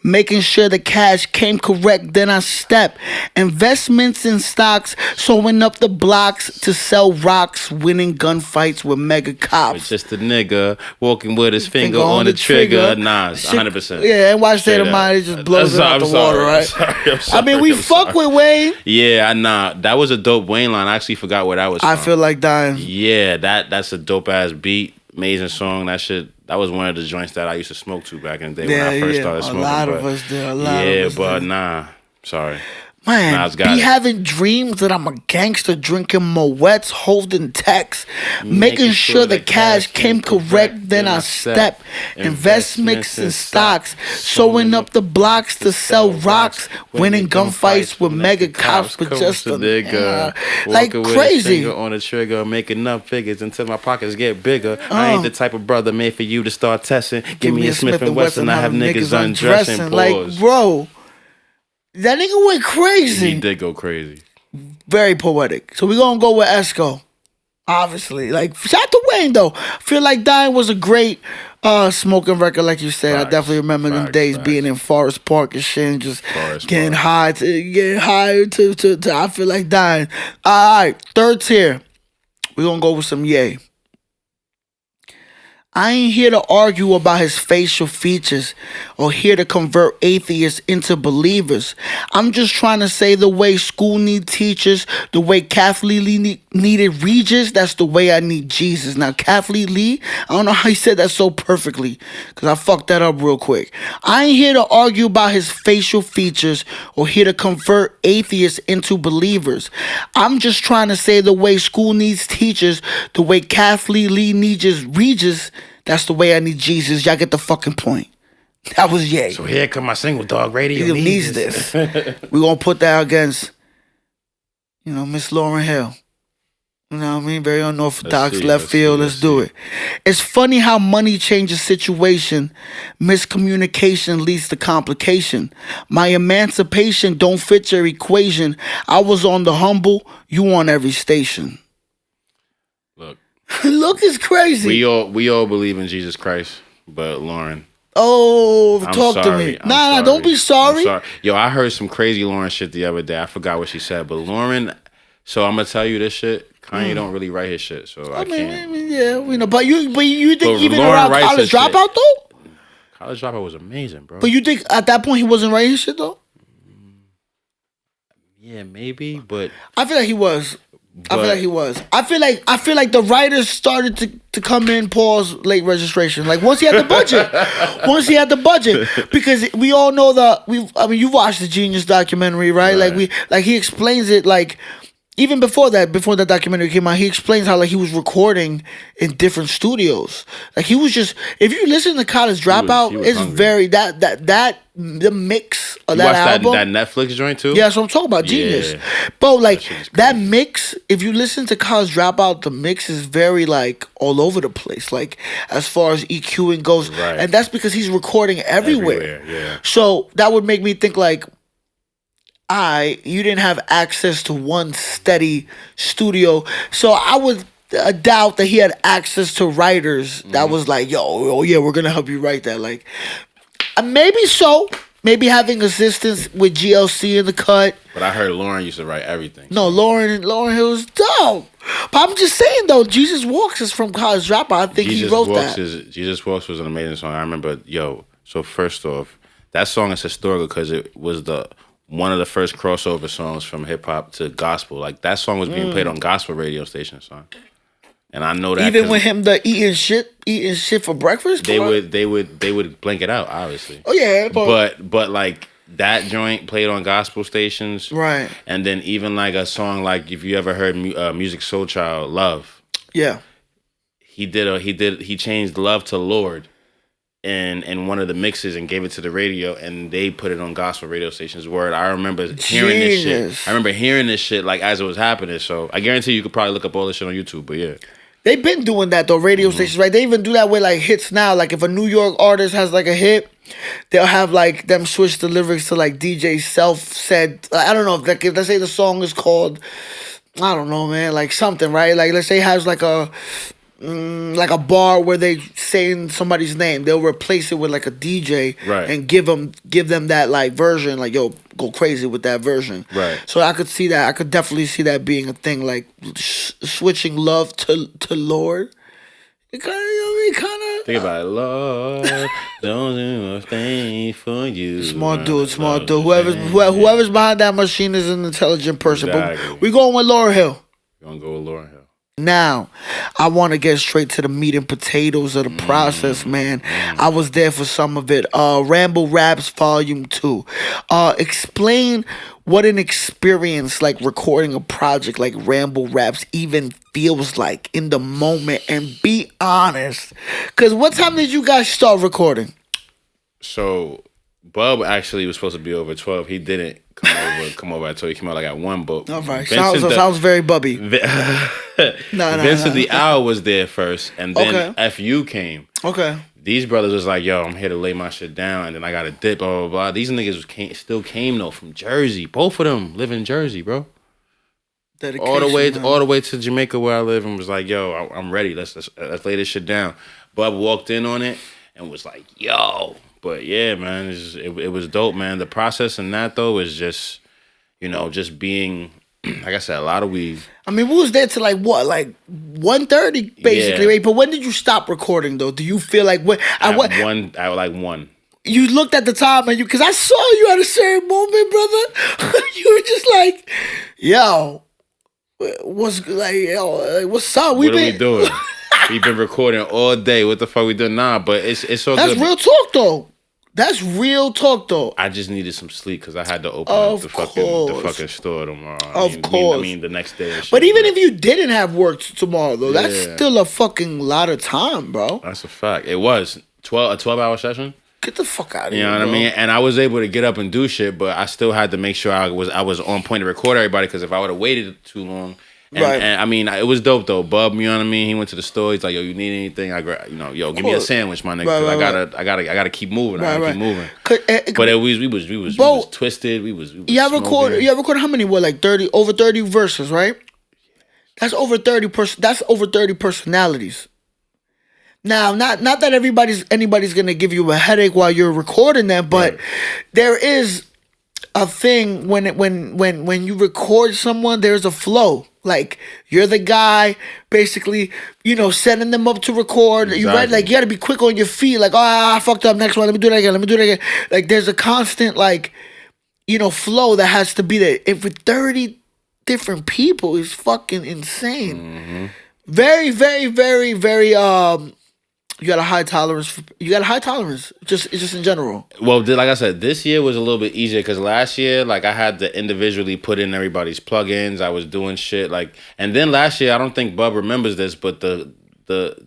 making sure the cash came correct, then I step. Investments in stocks, sewing up the blocks to sell rocks, winning gunfights with mega cops. It's just a nigga walking with his finger on the trigger. Nas, 100%. Yeah, and watch State of Mind, it just blows it out the water, right? I'm sorry, I mean, we fuck with Wayne. Yeah, that was a dope Wayne line. I actually forgot where that was from. I feel like dying. Yeah, that's a dope ass beat. Amazing song. That was one of the joints that I used to smoke to back in the day when I first started smoking. A lot of us did. But nah, sorry. Man, Nas got be it. having dreams that I'm a gangster, drinking Moet's, holding texts, making sure the cash came correct. Then I step, investments in stocks, sewing up the blocks to sell rocks, winning gunfights with mega cops for just a nigga. Like crazy. On the trigger, making up figures until my pockets get bigger. I ain't the type of brother made for you to start testing. Give me a Smith and Wesson, I have niggas undressing. Like, bro. That nigga went crazy. He did go crazy. Very poetic. So we're going to go with Esco. Obviously. Like, shout out to Wayne, though. Feel Like Dying was a great smoking record, like you said. I definitely remember them days being in Forest Park and shit and just getting high to I Feel Like Dying. All right, third tier. We're going to go with some Ye. I ain't here to argue about his facial features or here to convert atheists into believers. I'm just trying to say the way school need teachers, the way Kathleen Lee needed Regis, that's the way I need Jesus. Now, Kathleen Lee, I don't know how he said that so perfectly because I fucked that up real quick. I ain't here to argue about his facial features or here to convert atheists into believers. I'm just trying to say the way school needs teachers, the way Kathleen Lee needs Regis, that's the way I need Jesus. Y'all get the fucking point. That was Ye. So here come my single dog radio. He needs this. We're going to put that against, Miss Lauryn Hill. You know what I mean? Very unorthodox left field. Let's do it. It's funny how money changes situation. Miscommunication leads to complication. My emancipation don't fit your equation. I was on the humble. You on every station. Look. Look, it's crazy. We all believe in Jesus Christ, but Lauren. Oh, talk to me. Nah, don't be sorry. Yo, I heard some crazy Lauren shit the other day. I forgot what she said, but Lauren. So I'm gonna tell you this shit. Kanye don't really write his shit, so I can't. Yeah, we know. But you think even Lauren around College Dropout though? College Dropout was amazing, bro. But you think at that point he wasn't writing his shit though? Yeah, maybe, but I feel like he was. I feel like the writers started to come in, pause, late registration. Like once he had the budget. Because we all know you watched the Genius documentary, right? Like he explains it like even before that documentary came out, he explains how like he was recording in different studios. Like he was just, if you listen to College Dropout, he was it's hungry. Very the mix of that album. That Netflix joint too. Yeah, so I'm talking about Genius. But like that mix, if you listen to College Dropout, the mix is very like all over the place. Like as far as EQing goes, right. And that's because he's recording everywhere. Yeah. So that would make me think like, you didn't have access to one steady studio. So I would doubt that he had access to writers that was like, yo, yeah, we're going to help you write that. Like, maybe so. Maybe having assistance with GLC in the cut. But I heard Lauren used to write everything. No, Lauren Hill's dope. But I'm just saying, though, Jesus Walks is from College Dropout. I think he wrote that. Jesus Walks was an amazing song. I remember, so first off, that song is historical because it was one of the first crossover songs from hip hop to gospel. Like that song was being played on gospel radio stations, son. And I know that even with him eating shit for breakfast. They would blank it out, obviously. Oh yeah, but like that joint played on gospel stations, right? And then even like a song like if you ever heard Music Soul Child, Love. Yeah, he changed Love to Lord. In one of the mixes and gave it to the radio and they put it on gospel radio stations. Word, I remember hearing this shit. I remember hearing this shit like as it was happening. So I guarantee you could probably look up all this shit on YouTube. But yeah, they've been doing that though. Radio stations, right? They even do that with like hits now. Like if a New York artist has like a hit, they'll have like them switch the lyrics to like DJ Self said. I don't know if let's say the song is called, I don't know, man, like something, right? Like let's say it has like a bar where they saying somebody's name, they'll replace it with like a DJ, right, and give them that like version, like yo, go crazy with that version, right. So I could see that. I could definitely see that being a thing, like switching Love to Lord. It kind of think about it, Lord, don't do a thing for you. Smart dude. Whoever's behind that machine is an intelligent person. Exactly. But we going with Lauryn Hill. We're gonna go with Lauryn Hill. Now, I want to get straight to the meat and potatoes of the process, man. I was there for some of it. Ramble Raps Volume 2. Explain what an experience like recording a project like Ramble Raps even feels like in the moment, and be honest. Because what time did you guys start recording? So Bub actually was supposed to be over 12. He didn't come over at 12. He came out like at 1, but All right, sounds very bubby. Vincent the Owl was there first, and then FU came. Okay. These brothers was like, yo, I'm here to lay my shit down, and then I got to dip, blah, blah, blah. These niggas still came, though, from Jersey. Both of them live in Jersey, bro. All the way to Jamaica where I live, and was like, yo, I'm ready. Let's lay this shit down. Bub walked in on it and was like, yo. But yeah, man, it was dope, man. The process in that, though, is just, just being, like I said, a lot of weed. I mean, we was there till like what, like 1:30 basically, right? But when did you stop recording though? Do you feel like what? At like 1. You looked at the time and because I saw you at a certain moment, brother. You were just like, yo, what's up? What are we doing? We've been recording all day. What the fuck we doing? Nah, but it's all That's good. real talk though. That's real talk though. I just needed some sleep because I had to open up the fucking store tomorrow. Of course. I mean the next day. But even if you didn't have work tomorrow though, that's still a fucking lot of time, bro. That's a fact. It was a 12-hour session. Get the fuck out of here. You know what I mean? And I was able to get up and do shit, but I still had to make sure I was on point to record everybody, because if I would have waited too long. And I mean, it was dope though. Bub, you know what I mean? He went to the store. He's like, "Yo, you need anything?" Give me a sandwich, my nigga. Cause I gotta keep moving. I gotta keep moving. But we was twisted. We was. You have recorded how many? What, like 30? Over 30 verses, right? That's over 30. That's over 30 personalities. Now, not that anybody's gonna give you a headache while you're recording that, but there is a thing when you record someone, there's a flow. Like, you're the guy, basically, setting them up to record. Exactly. You right? Like, you gotta be quick on your feet. Like, I fucked up. Next one, let me do that again. Like, there's a constant, flow that has to be there. If with 30 different people is fucking insane. Mm-hmm. Very, very, very, very, you got a high tolerance. Just in general. Well, like I said, this year was a little bit easier because last year, like, I had to individually put in everybody's plugins. I was doing shit and then last year, I don't think Bub remembers this, but the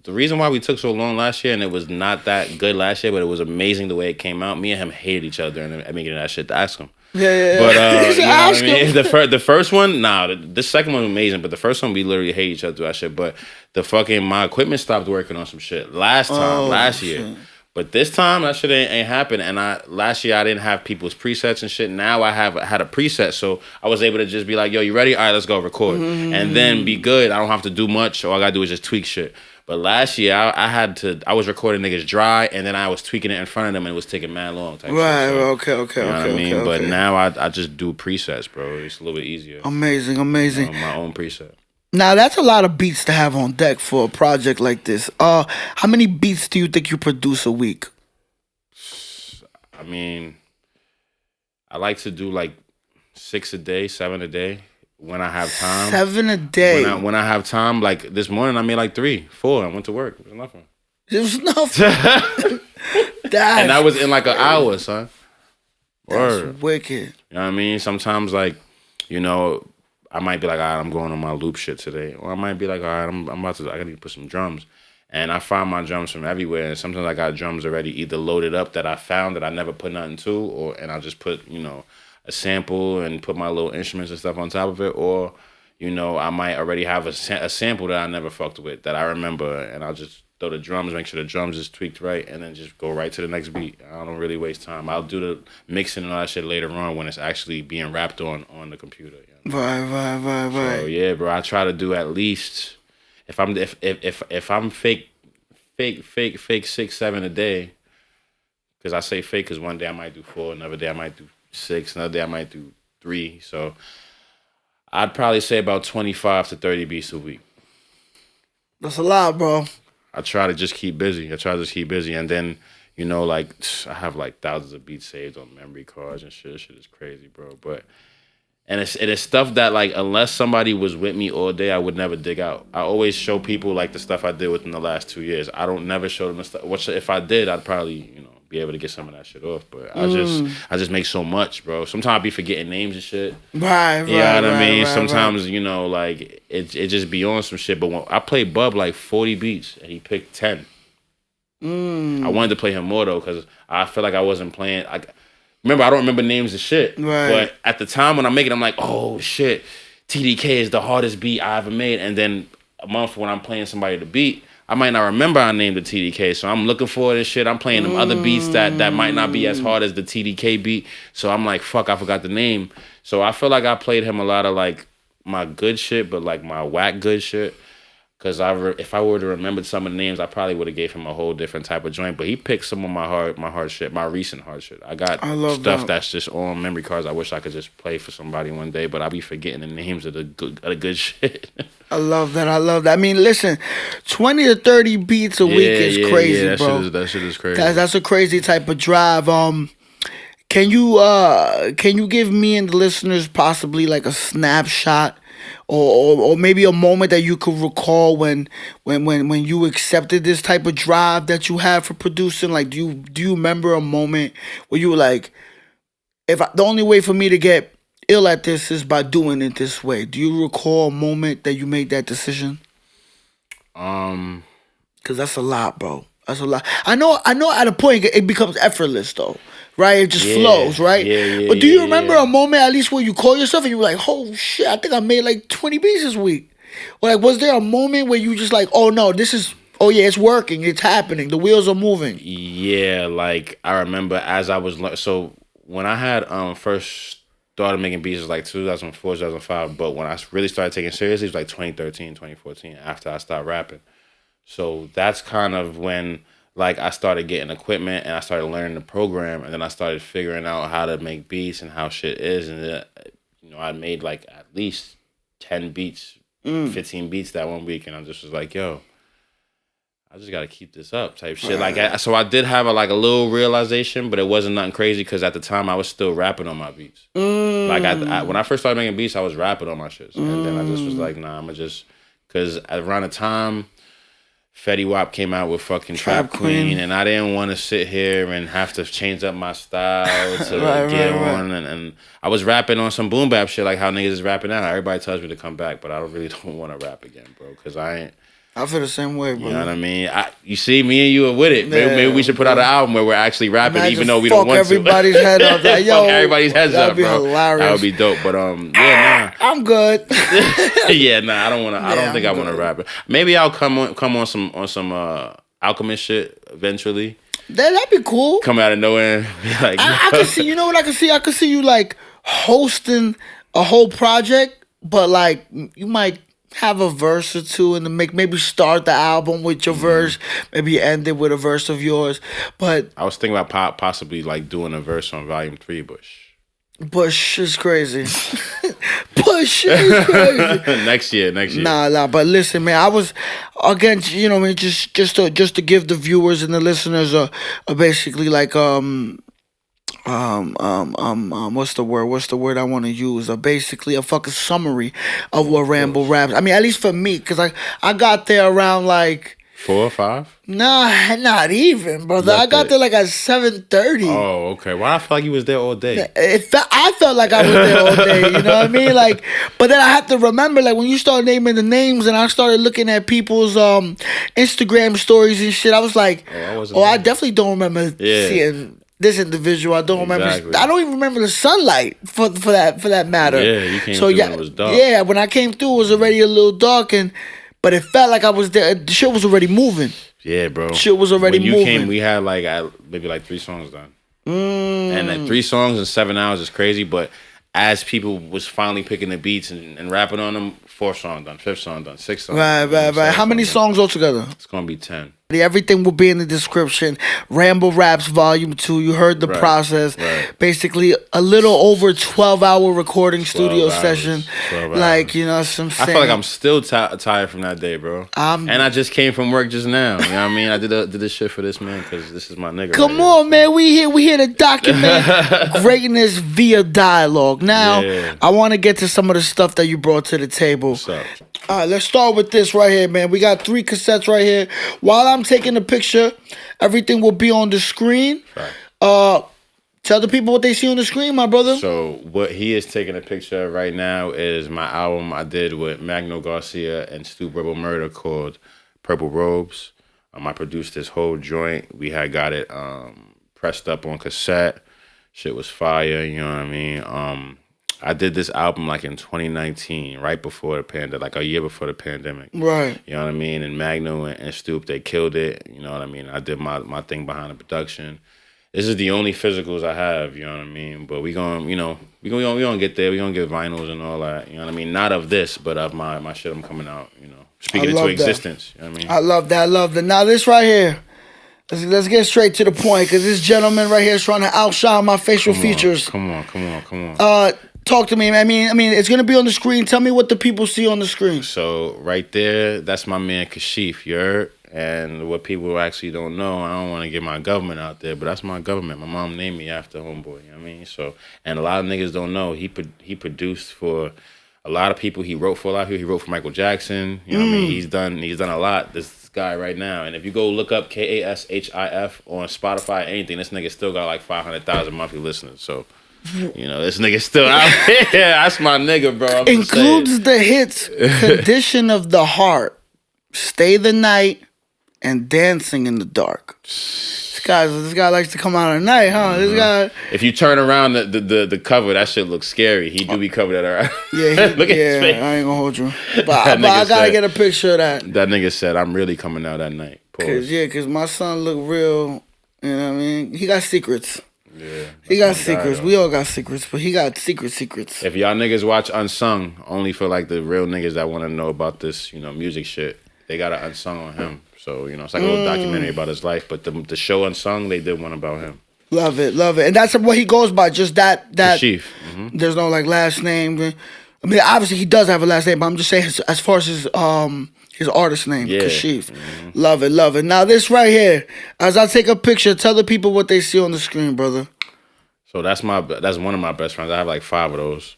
reason why we took so long last year, and it was not that good last year, but it was amazing the way it came out. Me and him hated each other, and I mean, that shit to ask him. Yeah. But you know what I mean? The first one, the second one was amazing, but the first one we literally hate each other through that shit. But my equipment stopped working on some shit last year. Shit. But this time that shit ain't happened. And last year I didn't have people's presets and shit. Now I had a preset, so I was able to just be like, yo, you ready? All right, let's go record, and then be good. I don't have to do much. All I gotta do is just tweak shit. But last year, I was recording niggas dry, and then I was tweaking it in front of them, and it was taking mad long. Type right, shit. So, okay. You know what I mean? But now I just do presets, bro. It's a little bit easier. Amazing. My own preset. Now, that's a lot of beats to have on deck for a project like this. How many beats do you think you produce a week? I mean, I like to do like 6 a day, 7 a day. When I have time. 7 a day. When I have time, like this morning I made like 3, 4. I went to work. It was nothing. And that was in like an hour, son. Word. That's wicked. You know what I mean? Sometimes I might be like, all right, I'm going on my loop shit today. Or I might be like, all right, I need to put some drums. And I find my drums from everywhere. And sometimes I got drums already either loaded up that I found that I never put nothing to, and I just put, a sample and put my little instruments and stuff on top of it, or I might already have a sample that I never fucked with that I remember, and I'll just throw the drums, make sure the drums is tweaked right, and then just go right to the next beat. I don't really waste time. I'll do the mixing and all that shit later on when it's actually being rapped on the computer. Right. So yeah, bro, I try to do at least if I'm fake 6, 7 a day, because I say fake because one day I might do 4, another day I might do 6, another day I might do 3. So I'd probably say about 25 to 30 beats a week. That's a lot, bro. I try to just keep busy. And then, I have like thousands of beats saved on memory cards and shit. Shit is crazy, bro. But And it's stuff that, like, unless somebody was with me all day, I would never dig out. I always show people, like, the stuff I did within the last 2 years. I don't never show them the stuff. Which, if I did, I'd probably, be able to get some of that shit off. But I just make so much, bro. Sometimes I be forgetting names and shit. Right. You know what I mean? Sometimes, like, it just be on some shit. But when I played Bub like 40 beats, and he picked 10. I wanted to play him more, though, because I feel like I wasn't playing... Remember, I don't remember names of shit. Right. But at the time when I make it, I'm like, oh, shit. TDK is the hardest beat I ever made. And then a month when I'm playing somebody the beat, I might not remember I named the TDK. So I'm looking for this shit. I'm playing them other beats that might not be as hard as the TDK beat. So I'm like, fuck, I forgot the name. So I feel like I played him a lot of, like, my good shit, but, like, my whack good shit. Because if I were to remember some of the names, I probably would have gave him a whole different type of joint. But he picked some of my hard shit, my recent hard shit. I got stuff that's just on memory cards. I wish I could just play for somebody one day, but I be forgetting the names of the good shit. I love that. I mean, listen, 20 to 30 beats a week is crazy, bro. That shit is crazy. That's a crazy type of drive. Can you give me and the listeners possibly like a snapshot? Or maybe a moment that you could recall when you accepted this type of drive that you have for producing. Like, do you remember a moment where you were like, the only way for me to get ill at this is by doing it this way? Do you recall a moment that you made that decision? Because that's a lot, bro. That's a lot. I know. At a point it becomes effortless, though. Right, it just flows, right? But do you remember a moment, at least, where you call yourself and you were like, "Oh shit, I think I made like 20 beats this week"? Or like, was there a moment where you just like, "Oh no, it's working, it's happening, the wheels are moving"? Yeah, like I remember as I was so when I had first started making beats, it was like 2004, 2005. But when I really started taking it seriously, it was like 2013, 2014. After I started rapping, so that's kind of when. Like, I started getting equipment and I started learning the program, and then I started figuring out how to make beats and how shit is. And, I made like at least 10 beats, 15 beats that one week. And I just was like, yo, I just got to keep this up type shit. Like, so I did have a little realization, but it wasn't nothing crazy because at the time I was still rapping on my beats. Like, when I first started making beats, I was rapping on my shit. And then I just was like, nah, I'm going to just, because around the time, Fetty Wap came out with fucking Trap Queen, and I didn't want to sit here and have to change up my style to get on. And I was rapping on some boom bap shit, like how niggas is rapping now. Everybody tells me to come back, but I don't want to rap again, bro, because I ain't. I feel the same way, bro. You know what I mean? You see, me and you are with it. Maybe we should put out an album where we're actually rapping, even though we don't want to. Everybody's head up. Like, yo, fuck everybody's heads up, bro. That'd be hilarious. That would be dope. But yeah, nah. I'm good. Yeah, nah. I don't want to. I don't think I want to rap it. Maybe I'll come on some Alchemist shit eventually. That'd be cool. Come out of nowhere. Like, I can see. You know what I can see? I can see you like hosting a whole project, but like you might have a verse or two and maybe start the album with your verse, maybe end it with a verse of yours. But I was thinking about possibly like doing a verse on Volume 3, Bush is crazy. Bush is crazy. Next year. Nah. But listen, man, I was again, just to give the viewers and the listeners a basically like what's the word I want to use? Basically a fucking summary of what Rample Raps. I mean, at least for me, because I got there around like 4 or 5. Nah, not even, brother. I got there like at 7:30. Oh, okay. Well, I felt like you was there all day. I felt like I was there all day. You know what I mean? Like, but then I have to remember, like, when you start naming the names, and I started looking at people's Instagram stories and shit, I was like, I definitely don't remember seeing this individual. I don't remember. I don't even remember the sunlight for that matter. Yeah, you came through when it was dark. Yeah, when I came through, it was already a little dark, but it felt like I was there. The shit was already moving. Yeah, bro. Shit was already moving. When you came, we had maybe 3 songs done. And then 3 songs in 7 hours is crazy, but as people was finally picking the beats and rapping on them, 4th song done, 5th song done, 6th song done. Right. How many songs altogether? It's gonna be 10. Everything will be in the description. Ramble Raps Volume 2. You heard the process. Right. Basically, a little over 12-hour recording studio 12 hours, session. 12 Like, hours. you know what I'm saying? I feel like I'm still tired from that day, bro. And I just came from work just now. You know what I mean? I did this shit for this man because this is my nigga. Come right on, here, man. We here to document greatness via dialogue. Now, I want to get to some of the stuff that you brought to the table. What's up? All right, let's start with this right here, man. We got 3 cassettes right here. While I'm taking the picture, everything will be on the screen. Right. Tell the people what they see on the screen, my brother. So what he is taking a picture of right now is my album I did with Magno Garcia and Stu Rebel Murder called Purple Robes. I produced this whole joint. We had got it pressed up on cassette. Shit was fire, you know what I mean? I did this album like in 2019, right before the pandemic, like a year before the pandemic. Right. You know what I mean? And Magno and Stoop, they killed it. You know what I mean? I did my thing behind the production. This is the only physicals I have, you know what I mean? But we gonna get there. We gonna get vinyls and all that. You know what I mean? Not of this, but of my shit I'm coming out, you know. Speaking into existence. You know what I mean? I love that. Now this right here. Let's get straight to the point, because this gentleman right here is trying to outshine my facial features. Come on. Talk to me, man. I mean, it's gonna be on the screen. Tell me what the people see on the screen. So right there, that's my man Kashif, you heard? And what people actually don't know, I don't want to get my government out there, but that's my government. My mom named me after homeboy, you know what I mean? So, and a lot of niggas don't know, he produced for a lot of people. He wrote for a lot of people. He wrote for Michael Jackson, you know what I mean? He's done a lot. This guy right now. And if you go look up KASHIF on Spotify, anything, this nigga still got like 500,000 monthly listeners. So, you know, this nigga still out here. That's my nigga, bro. Includes the hits Condition of the Heart, Stay the Night, and Dancing in the Dark. This guy likes to come out at night, huh? This guy. If you turn around the cover, that shit looks scary. He do be covered at our. Yeah, look at his face. I ain't gonna hold you, but I gotta get a picture of that. That nigga said, "I'm really coming out at night." Cause my son look real. You know what I mean? He got secrets. Yeah, he got secrets. We all got secrets, but he got secrets. If y'all niggas watch Unsung, only for like the real niggas that want to know about this, you know, music shit, they got an Unsung on him. So, you know, it's like a little documentary about his life. But the show Unsung, they did one about him. Love it. And that's what he goes by, just that. Chief. Mm-hmm. There's no like last name. I mean, obviously he does have a last name, but I'm just saying as far as his artist name, Kashif. Mm-hmm. Love it. Now this right here, as I take a picture, tell the people what they see on the screen, brother. So that's one of my best friends. I have like 5 of those.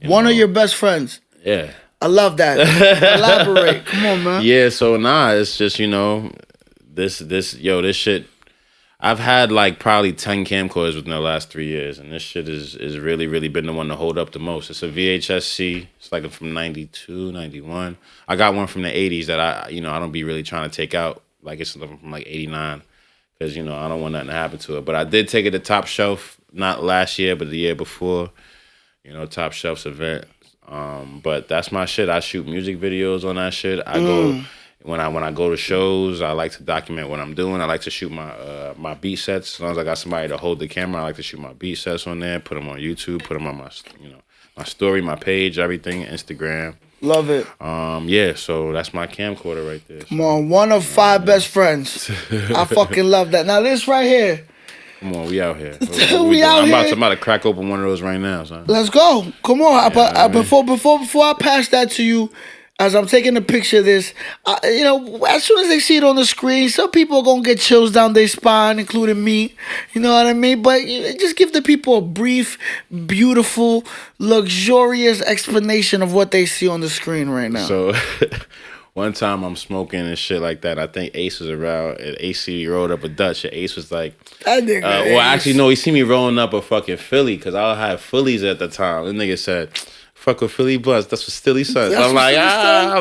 One of your best friends. Yeah. I love that. Elaborate. Come on, man. Yeah, so it's just, you know, this shit. I've had like probably 10 camcorders within the last 3 years, and this shit is really, really been the one to hold up the most. It's a VHS-C. It's like from 92, 91. I got one from the 80s that I don't be really trying to take out. Like it's from like 89, because, you know, I don't want nothing to happen to it. But I did take it to Top Shelf, not last year, but the year before, you know, Top Shelf's event. But that's my shit. I shoot music videos on that shit. I go when I go to shows. I like to document what I'm doing. I like to shoot my beat sets. As long as I got somebody to hold the camera, I like to shoot my beat sets on there. Put them on YouTube. Put them on my story, my page, everything, Instagram. Love it. Yeah. So that's my camcorder right there. Come on, one of 5 best friends. I fucking love that. Now this right here. Come on, we out here. I'm about to crack open one of those right now, son. Let's go. Come on. Before I pass that to you, as I'm taking a picture of this, you know, as soon as they see it on the screen, some people are gonna get chills down their spine, including me. You know what I mean? But just give the people a brief, beautiful, luxurious explanation of what they see on the screen right now. So. One time I'm smoking and shit like that. I think Ace was around, and AC rolled up a Dutch, and Ace was like, that nigga well, actually, no, he see me rolling up a fucking Philly, because I had Phillies at the time. The nigga said, fuck with Philly Buzz, that's for Stilly Sons. I'm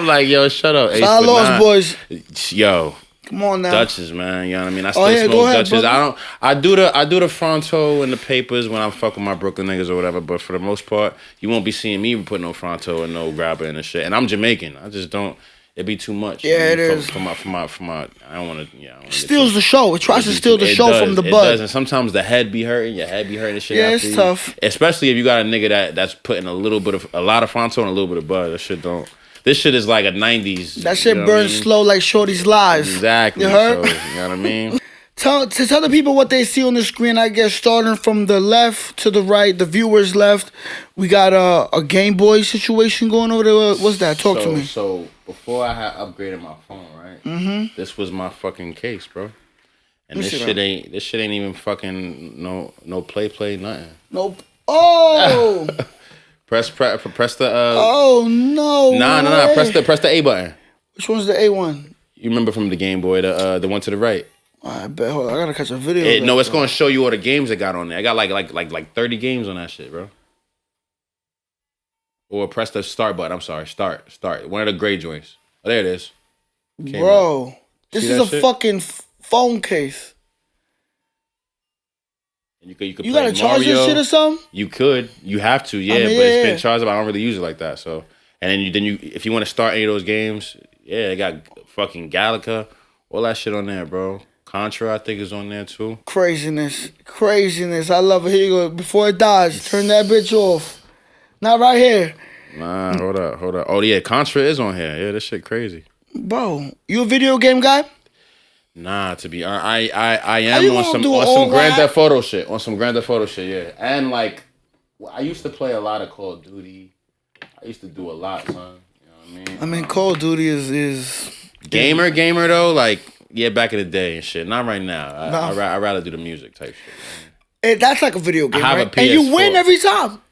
like, yo, shut up, Ace. I lost, boys. Yo. Come on now. Dutches, man, you know what I mean? I still smoke Dutches. Brother. I do the Fronto and the papers when I'm fucking my Brooklyn niggas or whatever, but for the most part, you won't be seeing me put no Fronto and no grabber and shit. And I'm Jamaican. I just don't. It'd be too much. Yeah, it is. For my, I don't want to. Yeah, steals the show. It tries to steal the show from the bud. It does, and sometimes the head be hurting. Your head be hurting and shit. Yeah, it's tough. Especially if you got a nigga that's putting a lot of Fronto and a little bit of bud. That shit don't. This shit is like a 90s. That shit burns slow like Shorty's lies. Exactly. You heard? So, you know what I mean? Tell the people what they see on the screen. I guess starting from the left to the right, the viewers left, we got a Game Boy situation going over there. What's that? Talk to me. So before I had upgraded my phone, right? Mm-hmm. This was my fucking case, bro. And this shit ain't even fucking no play nothing. Nope. Oh. press the. Oh no. Nah. Press the A button. Which one's the A one? You remember from the Game Boy, the one to the right. I bet. Hold on, I gotta catch a video. No, it's gonna show you all the games it got on there. I got like 30 games on that shit, bro. Or press the start button. I'm sorry, start. One of the gray joints. Oh, there it is. Bro, this is a shit? fucking phone case. And you could You play gotta charge Mario. this shit or something? You could. You have to, yeah. I mean, but it's yeah. been charged up. I don't really use it like that. So, and then you if you want to start any of those games, yeah, they got fucking Galaga, all that shit on there, bro. Contra, I think, is on there too. Craziness. I love it. Here you go. Before it dies, turn that bitch off. Not right here. Nah, hold up. Oh yeah, Contra is on here. Yeah, this shit crazy. Bro, you a video game guy? Nah, to be honest, I am you on gonna some do on all some Grand that? Theft Photo shit. On some Grand Theft Photo shit, yeah. And like, I used to play a lot of Call of Duty. I used to do a lot, son. You know what I mean? I mean, Call of Duty is gamer though. Like, yeah, back in the day and shit. Not right now. I'd rather do the music type shit. that's like a video game, I have right? a PS4. And you win every time.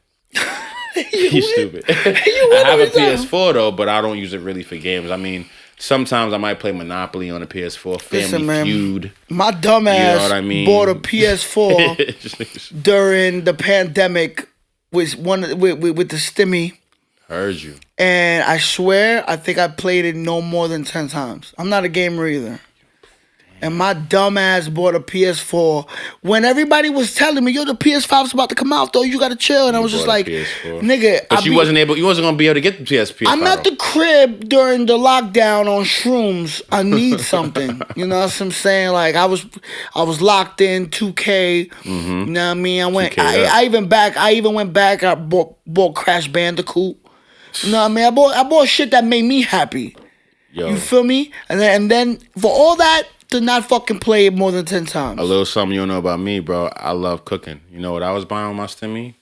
You stupid. I have a PS4 though, but I don't use it really for games. I mean, sometimes I might play Monopoly on a PS4, Family Feud. My dumb ass You know what I mean? bought a PS4 during the pandemic with the stimmy. Heard you. And I swear, I think I played it no more than 10 times. I'm not a gamer either. And my dumb ass bought a PS4 when everybody was telling me, yo, the PS5's about to come out, though. You gotta chill. And I was just like, nigga. But you wasn't gonna be able to get the PS5. I'm at the crib during the lockdown on shrooms. I need something. You know what I'm saying? Like I was locked in 2K. Mm-hmm. You know what I mean? I 2K, even went back. I bought Crash Bandicoot. You know what I mean? I bought shit that made me happy. Yo. You feel me? And then for all that, to not fucking play it more than 10 times. A little something you don't know about me, bro. I love cooking. You know what I was buying on my stimmy?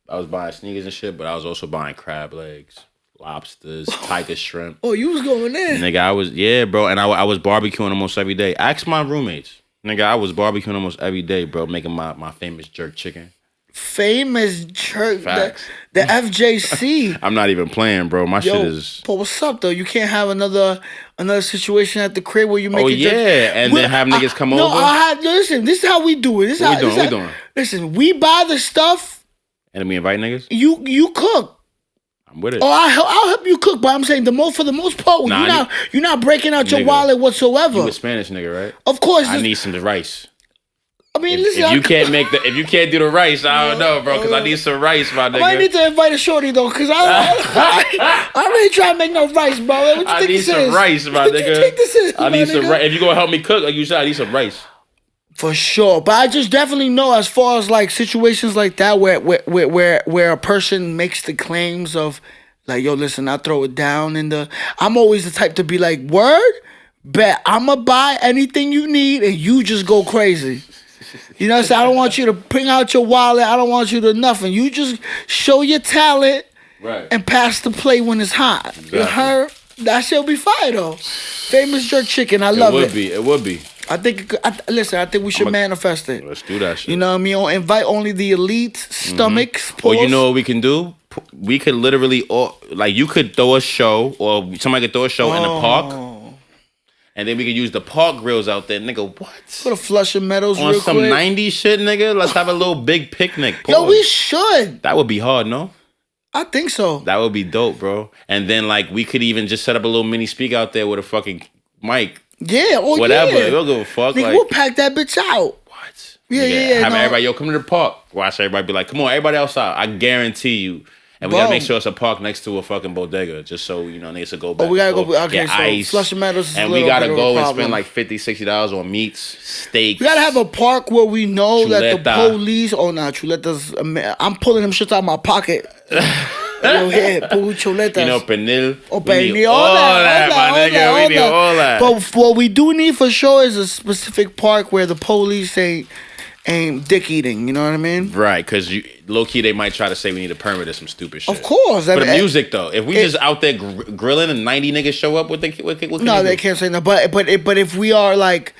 I was buying sneakers and shit, but I was also buying crab legs, lobsters, tiger shrimp. Oh, you was going in. Nigga, bro. And I was barbecuing almost every day. Ask my roommates. Nigga, I was barbecuing almost every day, bro, making my famous jerk chicken. Famous jerk, the FJC. I'm not even playing, bro. My shit is. But what's up though? You can't have another situation at the crib where you make. And then have niggas come over. Listen, this is how we do it. This What we doing? Listen, we buy the stuff. And then we invite niggas. You cook. I'm with it. Oh, I'll help you cook, but I'm saying for the most part, you're not breaking out your wallet whatsoever. You a Spanish nigga, right? Of course. I need some rice. I mean, listen. If you can't do the rice, I don't know, bro. Because I need some rice, my nigga. I might need to invite a shorty though, because I really try to make no rice, bro. What you I think need this some is? rice, my What nigga. you think this is, I need my some nigga? rice. If you gonna help me cook, like you said, I need some rice. For sure, but I just definitely know as far as like situations like that where a person makes the claims of like, yo, listen, I throw it down I'm always the type to be like, word, bet I'ma buy anything you need and you just go crazy. You know what I'm saying? I don't want you to bring out your wallet. I don't want you to nothing. You just show your talent and pass the plate when it's hot. Exactly. You heard? That shit'll be fire though. Famous jerk chicken. I love it. It would be. I think we should manifest it. Let's do that shit. You know what I mean? Invite only the elite stomachs. Or you know what we can do? We could literally, you could throw a show, or somebody could throw a show in the park. And then we could use the park grills out there. Nigga, what? Put a Flushing Meadows on real some quick. 90s shit, nigga? Let's have a little big picnic. Pause. Yo, we should. That would be hard, no? I think so. That would be dope, bro. And then, we could even just set up a little mini speak out there with a fucking mic. Yeah, or whatever. Yeah. We'll give a fuck. Nigga, we'll pack that bitch out. What? Yeah, nigga, have everybody, yo, come to the park. Watch everybody be like, come on, everybody outside. I guarantee you. And we gotta make sure it's a park next to a fucking bodega, just so niggas will go back. Oh, we gotta go. Okay, get so ice, Flushing Meadows is and we gotta go and spend like $50, $60 on meats, steaks. We gotta have a park where we know that the police. Oh, not Chuletas. I'm pulling them shits out of my pocket. Yo, yeah, pucholetas. You know, pernil. Oh, We need pernil, all that, my nigga. We need all that. But what we do need for sure is a specific park where the police ain't dick eating. You know what I mean? Right, because low key they might try to say we need a permit or some stupid shit. Of course. For the music though, if we just out there grilling and 90 niggas show up, what can they can't say that. But if we are like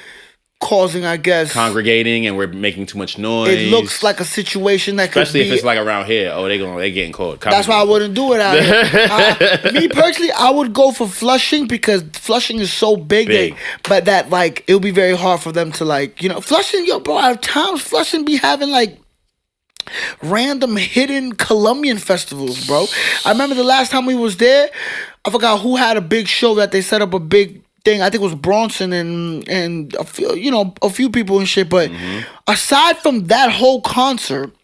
causing, I guess, congregating and we're making too much noise, it looks like a situation that especially could be, if it's like around here. Oh, they getting caught. That's why I wouldn't do it out here. Me personally, I would go for Flushing because Flushing is so big. But that like it would be very hard for them to like, you know, Flushing, yo, bro. At times Flushing be having like random hidden Colombian festivals, bro. I remember the last time we was there, I forgot who had a big show that they set up a big thing. I think it was Bronson and a few people and shit. But aside from that whole concert,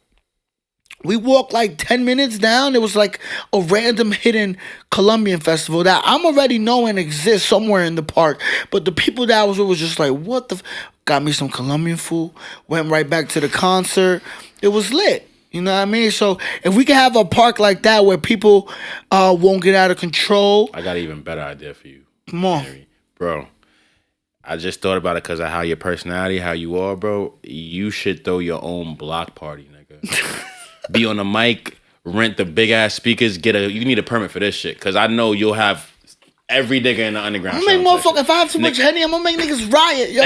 we walked like 10 minutes down. It was like a random hidden Colombian festival that I'm already knowing exists somewhere in the park. But the people that I was with was just like, what the got me some Colombian food, went right back to the concert. It was lit. You know what I mean? So if we can have a park like that where people won't get out of control. I got an even better idea for you. Come on. Henry. Bro, I just thought about it because of how your personality, how you are, bro. You should throw your own block party, nigga. Be on the mic, rent the big ass speakers, you need a permit for this shit. Cause I know you'll have every nigga in the underground. I'm gonna make motherfucker, if I have too much Henny, I'm gonna make niggas riot, yo.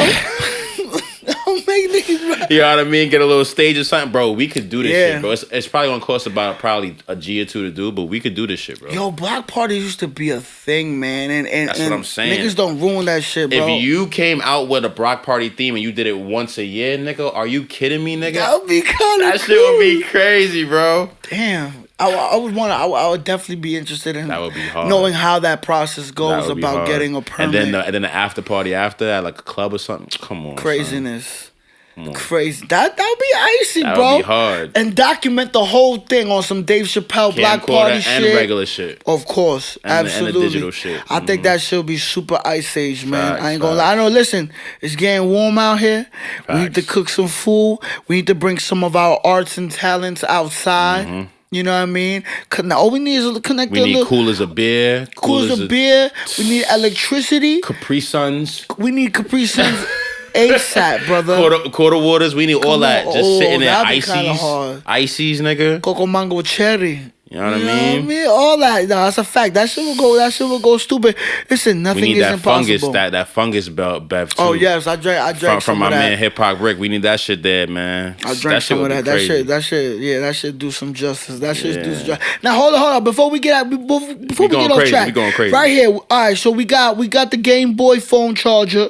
I'm gonna make niggas riot. You know what I mean? Get a little stage or something, bro. We could do this shit, bro. It's probably gonna cost about probably a G or two to do, but we could do this shit, bro. Yo, block parties used to be a thing, man, and that's what I'm saying. Niggas don't ruin that shit, bro. If you came out with a block party theme and you did it once a year, nigga, are you kidding me, nigga? That would be kind of That shit would be crazy, bro. Damn. I would definitely be interested in that would be hard. knowing how that process goes about getting a permit. And then the after party after that, like a club or something. Come on, craziness. Son. Crazy. That would be icy, that bro. That would be hard. And document the whole thing on some Dave Chappelle block party shit. And regular shit. Of course. Absolutely. And the digital shit. I think that should be super ice age, man. Facts, I ain't gonna lie. I know, listen, it's getting warm out here. Facts. We need to cook some food. We need to bring some of our arts and talents outside. You know what I mean? All we need is to connect. We need coolers of beer. Coolers of beer. We need electricity. Capri Suns. We need Capri Suns ASAP, brother. Quarter waters. We need all that. Just sitting there. Ices, nigga. Coco Mango Cherry. You know what I mean? All that. No, that's a fact. That shit will go stupid. Listen, nothing is impossible. That fungus bev too. Oh yes, I drank from my man Hip Hop Rick. We need that shit there, man. I drank some of that. That shit do some justice. That shit do some justice. Now hold on. Before we get off track, we going crazy. Right here. All right. So we got the Game Boy phone charger.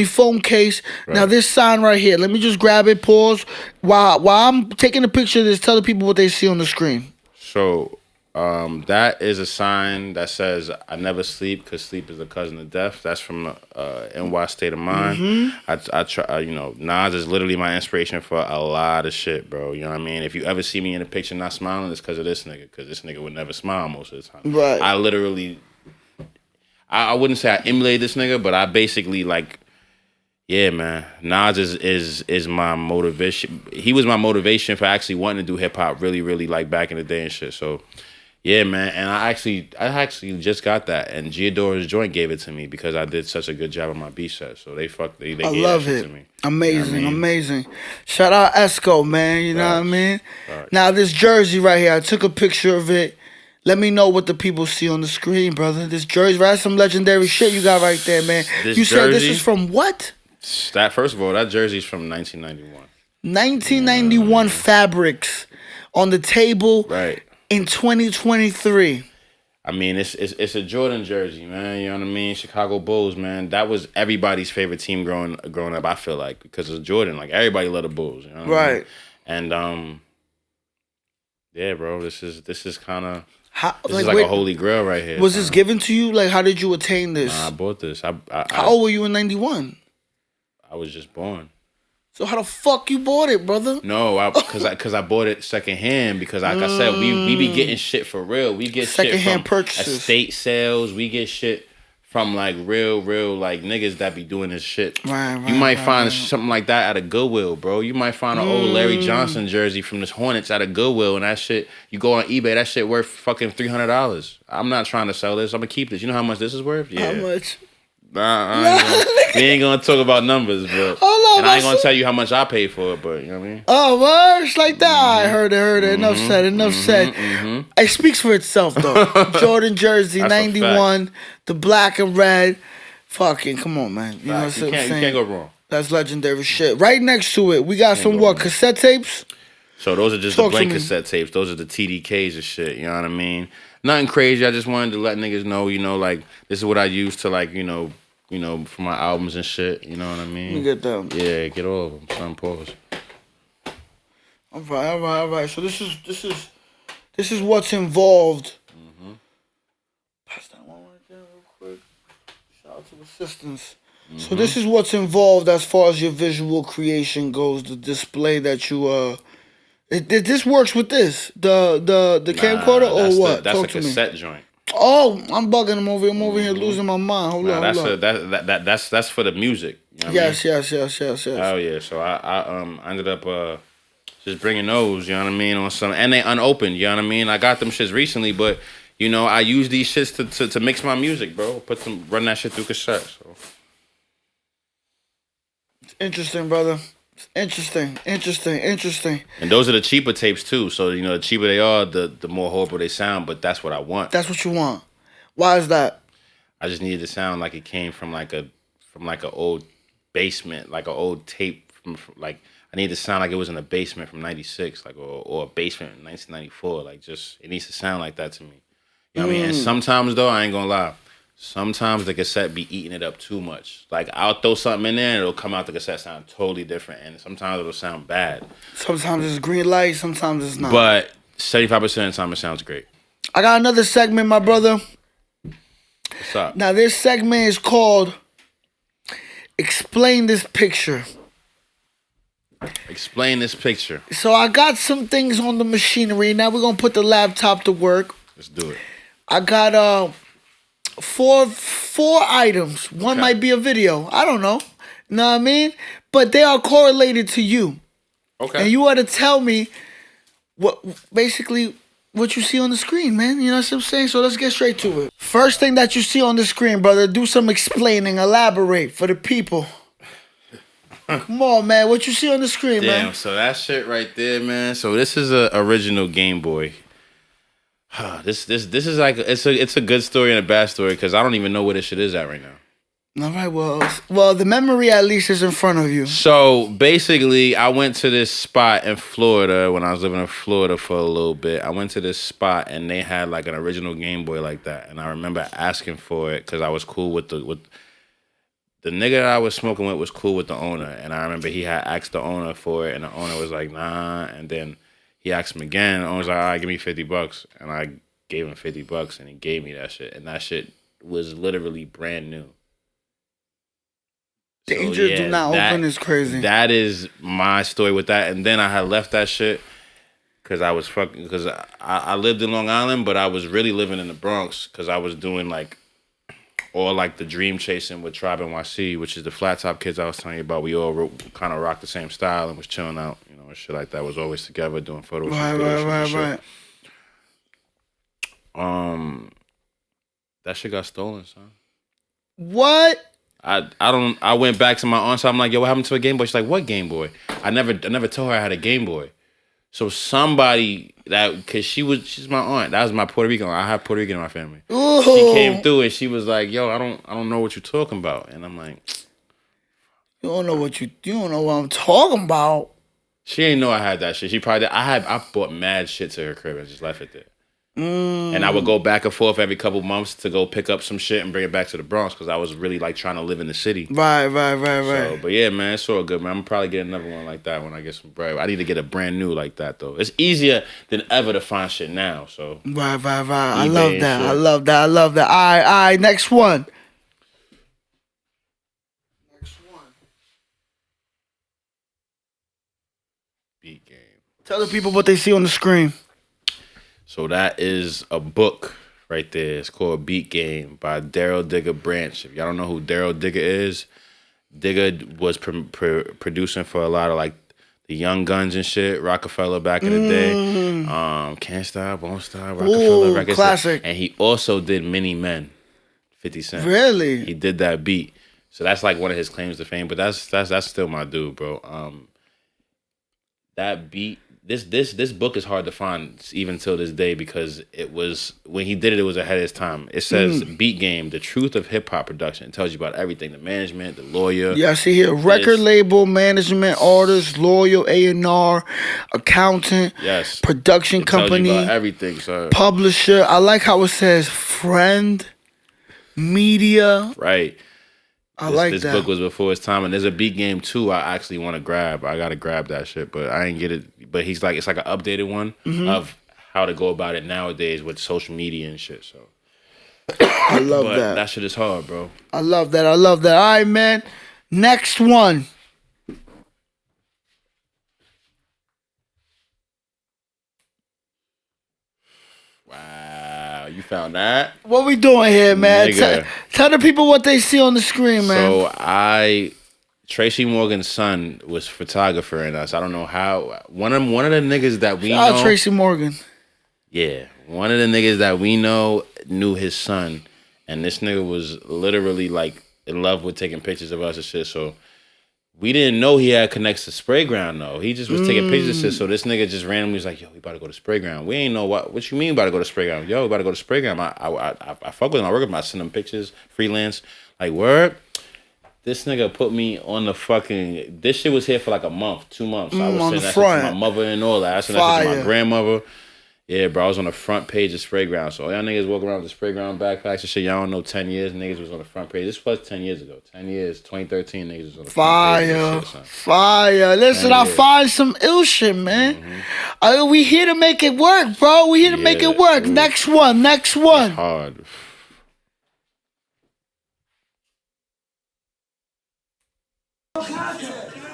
Phone case. Right. Now this sign right here. Let me just grab it. Pause. While I'm taking a picture of this, tell the people what they see on the screen. So, that is a sign that says, I never sleep because sleep is a cousin of death. That's from the NY State of Mind. I try, Nas is literally my inspiration for a lot of shit, bro. You know what I mean? If you ever see me in a picture not smiling, it's because of this nigga, because this nigga would never smile most of the time. Right. I literally, I wouldn't say I emulate this nigga, but I basically like, yeah, man. Nas is my motivation. He was my motivation for actually wanting to do hip hop really, really like back in the day and shit. So, yeah, man. And I actually just got that. And Giadora's joint gave it to me because I did such a good job on my beat set. So they gave that shit to me. Amazing, you know what I mean? Amazing. Shout out Esco, man. You know what I mean? Right. Now this jersey right here, I took a picture of it. Let me know what the people see on the screen, brother. This jersey, right? Some legendary shit you got right there, man. You said this is from what? That first of all, that jersey's from 1991. 1991 fabrics on the table, right, in 2023. I mean, it's a Jordan jersey, man. You know what I mean? Chicago Bulls, man. That was everybody's favorite team growing up. I feel like because of Jordan, like everybody loved the Bulls. You know what I mean? And yeah, bro. This is kind of. This is like a holy grail right here. Was this given to you? Like, how did you attain this? Nah, I bought this. How old were you in 91? I was just born. So how the fuck you bought it, brother? No, because I bought it secondhand. Because like I said, we be getting shit for real. We get secondhand shit from purchases, estate sales. We get shit from like real like niggas that be doing this shit. Right, You might find right. something like that at a Goodwill, bro. You might find an old Larry Johnson jersey from this Hornets at a Goodwill, and that shit, you go on eBay, that shit worth fucking $300. I'm not trying to sell this. I'm gonna keep this. You know how much this is worth? Yeah. How much? We ain't gonna talk about numbers, but and I ain't gonna tell you how much I paid for it, but you know what I mean? Oh, words like that. I heard it. Enough said. It speaks for itself, though. Jordan jersey, That's a 91, the black and red. Fucking, come on, man. You know what I'm saying? You can't go wrong. That's legendary shit. Right next to it, we got some go wrong. cassette tapes? So those are just Talk the to blank me. cassette tapes. Those are the TDKs and shit. You know what I mean? Nothing crazy. I just wanted to let niggas know, like this is what I use to like, for my albums and shit. You know what I mean? Let me get them. Yeah, get all of them. Son, pause. All right. So this is what's involved. Pass that one right there real quick. Shout out to assistance. So this is what's involved as far as your visual creation goes. The display that you this works with this the camcorder or what? That's Talk a to me. cassette joint. Oh, I'm bugging him over. I'm over here losing my mind. Hold on. That's for the music. You know what I mean? Yes. Oh yeah. So I ended up just bringing those. You know what I mean? On some, and they unopened. You know what I mean? I got them shits recently, but I use these shits to mix my music, bro. Run that shit through cassette. So. Interesting, brother. Interesting. And those are the cheaper tapes too. So the cheaper they are, the more horrible they sound. But that's what I want. That's what you want. Why is that? I just needed to sound like it came from like an old basement, like an old tape from like. I need to sound like it was in a basement from '96, like or a basement in 1994. Like just it needs to sound like that to me. You know what I mean? And sometimes though, I ain't gonna lie. Sometimes the cassette be eating it up too much. Like I'll throw something in there and it'll come out the cassette sound totally different, and sometimes it'll sound bad. Sometimes it's green light, sometimes it's not. But 75% of the time it sounds great. I got another segment, my brother. What's up? Now this segment is called Explain This Picture. Explain this picture. So I got some things on the machinery. Now we're gonna put the laptop to work. Let's do it. I got four items. One might be a video. I don't know. Know what I mean? But they are correlated to you. Okay. And you ought to tell me what you see on the screen, man. You know what I'm saying? So let's get straight to it. First thing that you see on the screen, brother, do some explaining, elaborate for the people. Come on, man. What you see on the screen, man? Damn, so that shit right there, man. So this is a original Game Boy. This is like it's a good story and a bad story because I don't even know where this shit is at right now. All right, well, the memory at least is in front of you. So basically, I went to this spot in Florida when I was living in Florida for a little bit. I went to this spot and they had like an original Game Boy like that, and I remember asking for it because I was cool with the nigga that I was smoking with was cool with the owner, and I remember he had asked the owner for it, and the owner was like, nah, and then he asked him again, and the owner was like, all right, give me $50, and I gave him $50, and he gave me that shit, and that shit was literally brand new. Danger do not open is crazy. That is my story with that, and then I had left that shit because I lived in Long Island, but I was really living in the Bronx because I was doing like all like the dream chasing with Tribe NYC, which is the flat top kids I was telling you about. We all kind of rocked the same style and was chilling out, and shit like that. Was always together doing photos. Right. That shit got stolen, son. What? I went back to my aunt, so I'm like, yo, what happened to a Game Boy? She's like, what Game Boy? I never told her I had a Game Boy. So somebody because she's my aunt. That was my Puerto Rican aunt. I have Puerto Rican in my family. Ooh. She came through and she was like, yo, I don't know what you're talking about. And I'm like, you don't know what I'm talking about. She ain't know I had that shit. She probably did. I bought mad shit to her crib and just left it there. And I would go back and forth every couple months to go pick up some shit and bring it back to the Bronx because I was really like trying to live in the city. Right. So, but yeah, man, it's all good, man. I'm gonna probably get another one like that when I get some bread. I need to get a brand new like that though. It's easier than ever to find shit now. So right. I love that. All right. Next one. Beat game. Tell the people what they see on the screen. So that is a book right there. It's called Beat Game by Daryl Digger Branch. If y'all don't know who Daryl Digger is, Digger was producing for a lot of like the Young Guns and shit, Rockefeller back in the day. Can't Stop, Won't Stop, Rockefeller records. Classic. And he also did Many Men, 50 Cent. Really? He did that beat. So that's like one of his claims to fame, but that's still my dude, bro. That beat, this book is hard to find even till this day because it was when he did it, it was ahead of his time. It says Beat Game, the truth of hip hop production. It tells you about everything, the management, the lawyer. Yeah, I see here record label, management, artist, lawyer, A&R, accountant, production company, tells you about everything, sir. Publisher. I like how it says friend, media. Right. This that. book was before its time, and there's a Beat Game 2 I actually want to grab. I gotta grab that shit, but I ain't get it. But he's like, it's like an updated one of how to go about it nowadays with social media and shit. So I love that. That shit is hard, bro. I love that. All right, man. Next one. Wow, you found that? What we doing here, man? Tell the people what they see on the screen, man. So Tracy Morgan's son was photographer in us. I don't know how. One of the niggas that we know. Tracy Morgan. Yeah, one of the niggas that we know knew his son, and this nigga was literally like in love with taking pictures of us and shit. So we didn't know he had connects to Spray Ground though. He just was taking pictures and shit. So this nigga just randomly was like, "Yo, we about to go to Spray Ground." We ain't know what you mean about to go to Spray Ground. Yo, we about to go to Spray Ground. I fuck with him. I work with him. I send him pictures, freelance. Like, word. This nigga put me on the fucking. This shit was here for like a month, 2 months. I was sending that shit to my mother and all that. I sent that shit to my grandmother. Yeah, bro, I was on the front page of Spray Ground. So y'all niggas walking around with the Spray Ground backpacks and shit. Y'all don't know 10 years. Niggas was on the front page. This was 10 years ago. 10 years, 2013, niggas was on the front page. And shit, Fire. Listen, I find some ill shit, man. We here to make it work, bro. We here to make it work. Ooh. Next one. It's hard.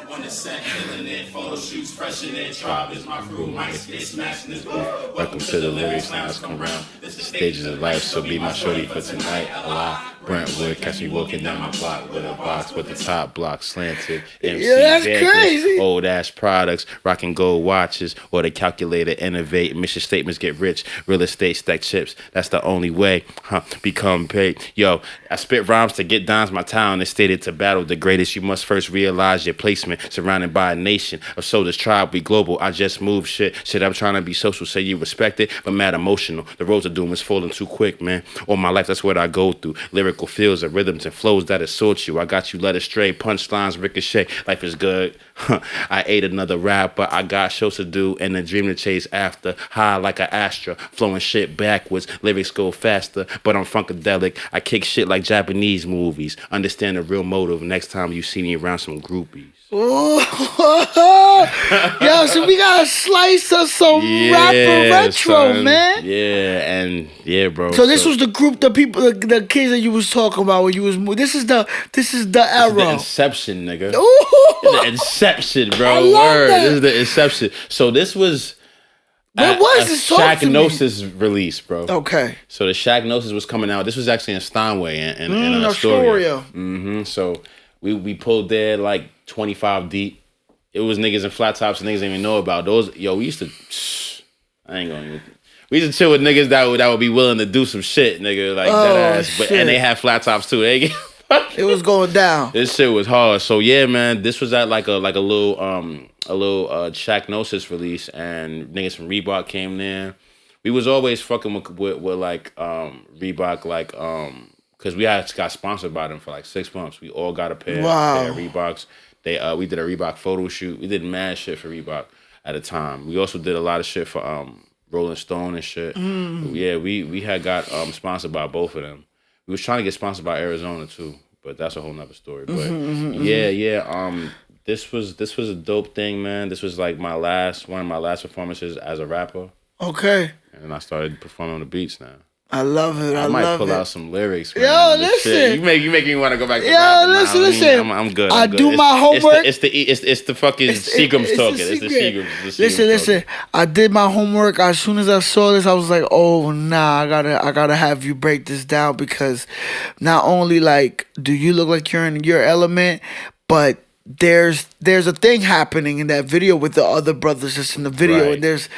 On the set, killing it, photo shoots, fresher than Tribe is my crew. Mics get smashed in this booth. Welcome to the lyrics, now it's come round. This is stages of life, so be my shorty for tonight. A lot. Brentwood, catch me walking down my block with a box with the top block slanted. MC that's vehicles, crazy. Old ass products, rocking gold watches, or the calculator innovate. Mission statements get rich. Real estate stack chips. That's the only way. Become paid. Yo, I spit rhymes to get dimes. My talent is stated to battle the greatest. You must first realize your placement. Surrounded by a nation of soldiers, tribe. We global. I just move shit. I'm trying to be social. Say you respect it, but mad emotional. The roads of doom is falling too quick, man. All my life, that's what I go through. Lyrical feels of rhythms and flows that assort you. I got you led astray, punchlines ricochet. Life is good. I ate another rap, but I got shows to do and a dream to chase after. High like an Astra, flowing shit backwards. Lyrics go faster, but I'm funkadelic. I kick shit like Japanese movies. Understand the real motive next time you see me around some groupies. Yo, so we got a slice of some Rample Retro, son. Man. Yeah, bro. So this was the group, the people, the kids that you was talking about when you was moving. This is the era. This is the inception, nigga. The inception, bro. Word. This is the inception. So this was what was this Shacknosis release, bro. Okay. So the Shacknosis was coming out. This was actually in Steinway in Astoria. So we pulled there like 25 deep. It was niggas in flat tops and niggas didn't even know about those. Yo, we used to. I ain't gonna. We used to chill with niggas that would be willing to do some shit, nigga, like that ass. But and they had flat tops too. It was going down. This shit was hard. So yeah, man, this was at like a little Shacknosis release, and niggas from Reebok came there. We was always fucking with like Reebok, like because we got sponsored by them for like 6 months. We all got a pair of Reeboks. We did a Reebok photo shoot. We did mad shit for Reebok at a time. We also did a lot of shit for Rolling Stone and shit. Yeah, we had got sponsored by both of them. We was trying to get sponsored by Arizona too, but that's a whole nother story. But this was a dope thing, man. This was like one of my last performances as a rapper. Okay. And I started performing on the beats now. I love it. I might love pull it. out some lyrics. Man. Yo, This shit, listen. you make me want to go back to Yo, rapping. listen, Nah, listen. I'm good. I I'm good. do my homework. It's the fucking Seagram's talking. It's the Seagram's. Listen. I did my homework. As soon as I saw this, I was like, "Oh, nah, I gotta have you break this down because not only like do you look like you're in your element, but there's a thing happening in that video with the other brothers just in the video, Right. and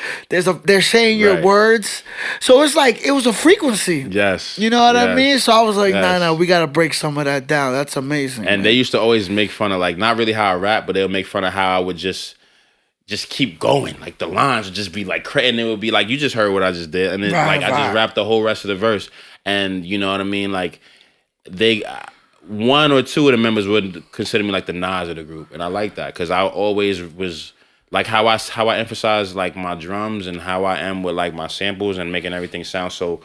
they're saying your Right. words, so it's like it was a frequency. Yes. You know what I Yes. mean? So I was like, Yes. nah, we gotta break some of that down. That's amazing. And man. they used to always make fun of like not really how I rap, but they'll make fun of how I would just keep going. Like the lines would just be like and it would be like you just heard what I just did, and then Right, like I just rapped the whole rest of the verse, and you know what I mean. Like they. One or two of the members would consider me like the Nas of the group, and I like that because I always was like how I emphasize like my drums and how I am with like my samples and making everything sound so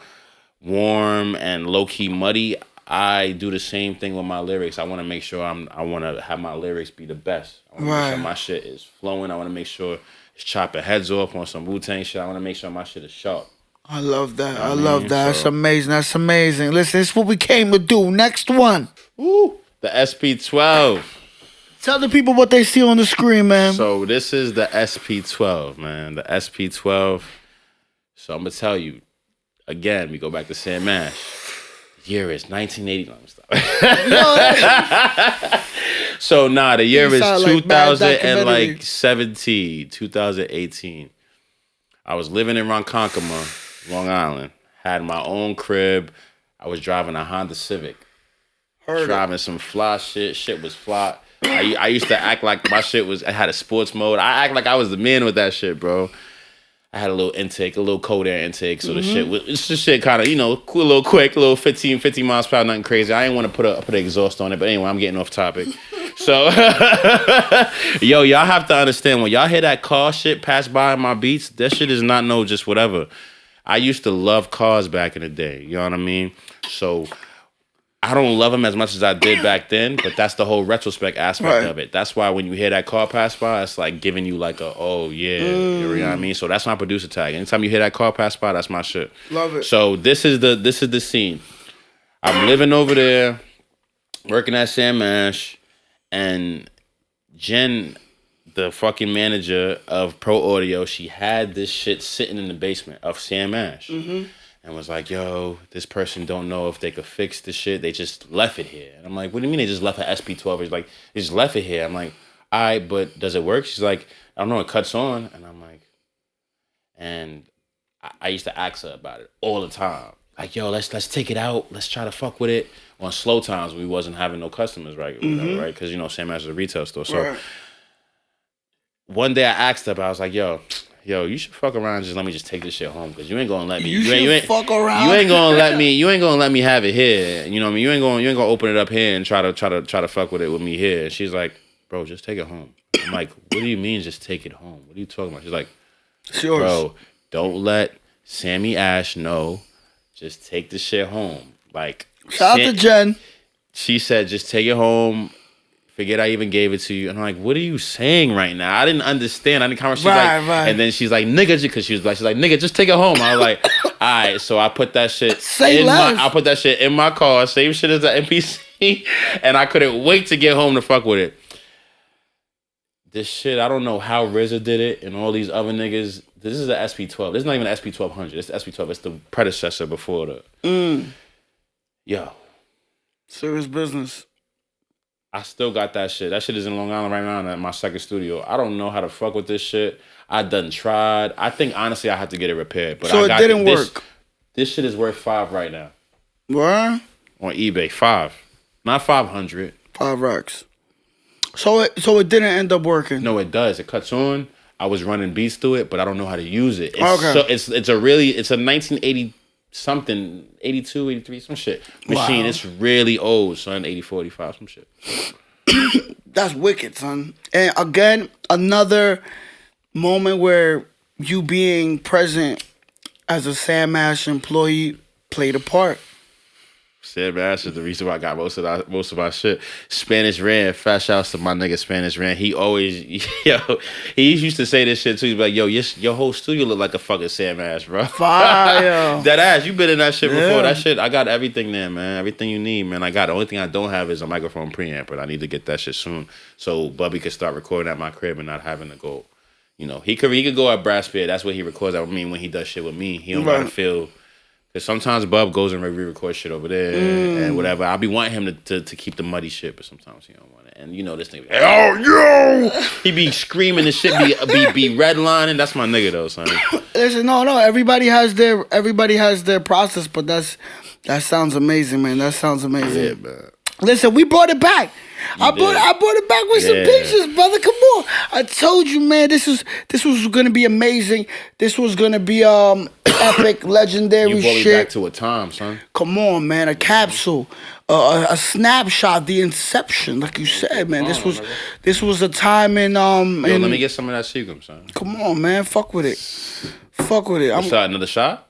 warm and low key muddy. I do the same thing with my lyrics. I want to make sure I want to have my lyrics be the best. I want to make sure my shit is flowing. I want to make sure it's chopping heads off on some Wu-Tang shit. I want to make sure my shit is sharp. I love that. I mean, love that. That's so- amazing. That's amazing. Listen, this is what we came to do. Next one. Woo! The SP12. Tell the people what they see on the screen, man. So this is the SP12, man. The SP12. So I'm gonna tell you again. We go back to Sam Ash. The year is 1980. No, stop. So the year is sound like bad 2017, 2018. I was living in Ronkonkoma, Long Island. Had my own crib. I was driving a Honda Civic. Driving some fly shit. Shit was fly. I used to act like my shit I had a sports mode. I act like I was the man with that shit, bro. I had a little intake, a little cold air intake. So the shit was, it's just shit kind of, cool, a little quick, a little 15 miles per hour, nothing crazy. I didn't want to put an exhaust on it. But anyway, I'm getting off topic. So, yo, y'all have to understand when y'all hear that car shit pass by in my beats, that shit is not no just whatever. I used to love cars back in the day. You know what I mean? So I don't love them as much as I did back then, but that's the whole retrospect aspect of it. That's why when you hear that car pass by, it's like giving you like oh yeah, you know what I mean? So that's my producer tag. Anytime you hear that car pass by, that's my shit. Love it. So this is the scene. I'm living over there, working at Sam Ash, and Jen, the fucking manager of Pro Audio, she had this shit sitting in the basement of Sam Ash. And was like, yo, this person don't know if they could fix the shit. They just left it here. And I'm like, what do you mean they just left an SP12? He's like, they just left it here. I'm like, all right, but does it work? She's like, I don't know, it cuts on. And I'm like, and I used to ask her about it all the time. Like, yo, let's take it out. Let's try to fuck with it. On slow times, we wasn't having no customers, right? Right? Because, Sam Ash is a retail store. So one day I asked her, I was like, yo, you should fuck around and just let me just take this shit home because you ain't gonna let me. You ain't fuck around. You ain't gonna let me. You ain't gonna let me have it here. You know what I mean? You ain't gonna open it up here and try to fuck with it with me here. She's like, bro, just take it home. I'm like, what do you mean, just take it home? What are you talking about? She's like, Sure. bro, don't let Sammy Ash know. Just take the shit home. Like, Shout out to Jen. She said, just take it home. Forget I even gave it to you. And I'm like, what are you saying right now? I didn't understand. I didn't come. She's Right. And then she's like, nigga, because she's like, nigga, just take it home. I was like, all right. So I put that shit I put that shit in my car, same shit as the NPC, and I couldn't wait to get home to fuck with it. This shit, I don't know how RZA did it and all these other niggas. This is the SP12. This is not even the SP1200. It's the SP12. It's the predecessor before the. Yo. Serious business. I still got that shit. That shit is in Long Island right now at my second studio. I don't know how to fuck with this shit. I done tried. I think honestly I have to get it repaired. But so it didn't work. This shit is worth $5 right now. What? On eBay. $5. Not 500. $5. So it didn't end up working. No, it does. It cuts on. I was running beats through it, but I don't know how to use it. Okay. So it's a 1980 something, 82, 83, some shit machine. Wow. It's really old, son. 84, 85, some shit. That's wicked, son. And again, another moment where you being present as a Sam Ash employee played a part. Sam Ash is the reason why I got most of our shit. Spanish Ran, fat shouts to my nigga Spanish Ran. He always, he used to say this shit too. He's like, yo, your whole studio look like a fucking Sam Ash, bro. Fire. That ass, you been in that shit before. That shit, I got everything there, man. Everything you need, man. I got. The only thing I don't have is a microphone preamp, but I need to get that shit soon. So Bubby could start recording at my crib and not having to go. You know, he could go at Brass Beard. That's what he records. I mean, when he does shit with me, he don't gotta feel. Because sometimes Bub goes and re-record shit over there and whatever. I'll be wanting him to keep the muddy shit, but sometimes he don't want it. And you know this nigga, oh yo, he be screaming and shit, be redlining. That's my nigga though, son. Listen, no, everybody has their process, but that sounds amazing, man. That sounds amazing. Yeah, man. Listen, we brought it back. I brought it back with some pictures, brother. Come on. I told you, man, this was gonna be amazing. This was gonna be epic, legendary you brought shit. Me back to a time, son. Come on, man. A capsule. A snapshot, the inception, like you said, man. This was a time in Yo, let me get some of that Seagram, son. Come on, man. Fuck with it. What's that, another shot?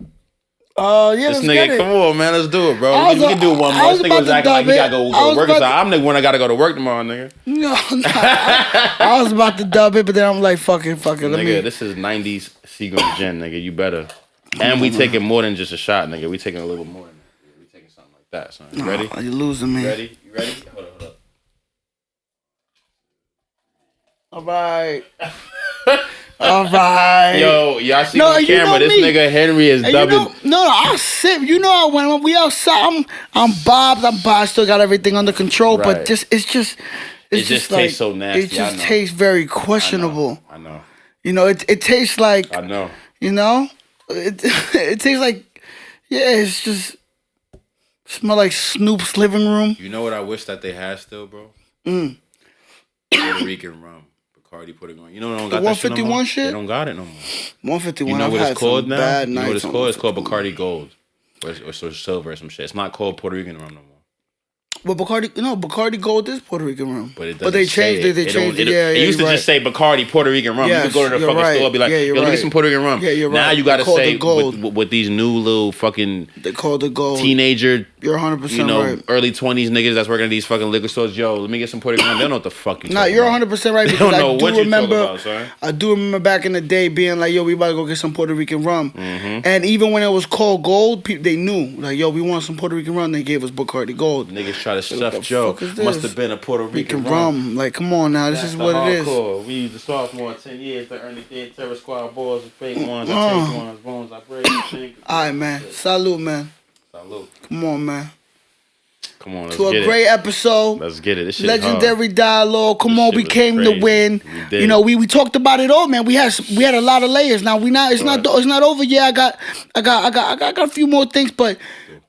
Yeah, this let's nigga, get it. come on, man, let's do it, bro. We can do one more. This nigga was acting like he gotta go to work. I'm the one that gotta go to work tomorrow, nigga. No, I was about to dub it, but then I'm like, fuck it. Nigga, this is 90s Seagram gin, nigga. You better. And we taking more than just a shot, nigga. We taking a little more than that. We taking something like that, son. You ready? You losing me. You ready? Hold up. All right. All right. Yo, y'all see on camera, this nigga Henry is dubbing. I'll sip. You know, when we outside, I'm bobbed. I still got everything under control, but it just tastes so nasty. It just tastes very questionable. I know. You know, it tastes like. I know. You know, it tastes like, it's just smell like Snoop's living room. You know what I wish that they had still, bro? Puerto Rican rum. Put it on. You know they don't got the 151 that shit, no more? shit? They don't got it no more. 151. You know what it's called now? You know what it's called? It's called 151. Bacardi Gold, or silver or some shit. It's not called Puerto Rican rum no more. Well, Bacardi Gold is Puerto Rican rum. But they changed it. They changed it. Yeah, it used to just say Bacardi Puerto Rican rum. Yes, you could go to the fucking store and be like, yo, let me get some Puerto Rican rum. Yeah, you're now right. you got to say gold. with these new little fucking they call it gold. Teenager. You're 100% right. Early 20s niggas that's working at these fucking liquor stores. Yo, let me get some Puerto Rican rum. They don't know what the fuck you. Nah, you're 100% right. Because they don't know what you talking about, son. I do remember back in the day being like, yo, we about to go get some Puerto Rican rum. And even when it was called gold, they knew like, yo, we want some Puerto Rican rum. They gave us Bacardi Gold. Niggas try to stuff Joe. Must have been a Puerto Rican rum. Like, come on now, this is what it is. We used the sophomore 10 years to earn the dead terror squad balls and fake ones. I take ones, bones, I break. Alright, man. Salute, man. Salute. Come on, man. Come on, let's to get a great episode. Let's get it. This shit legendary hard. dialogue. Come on, we came to win. You know, we talked about it all, man. We had a lot of layers. Now it's not over yet. I got a few more things, but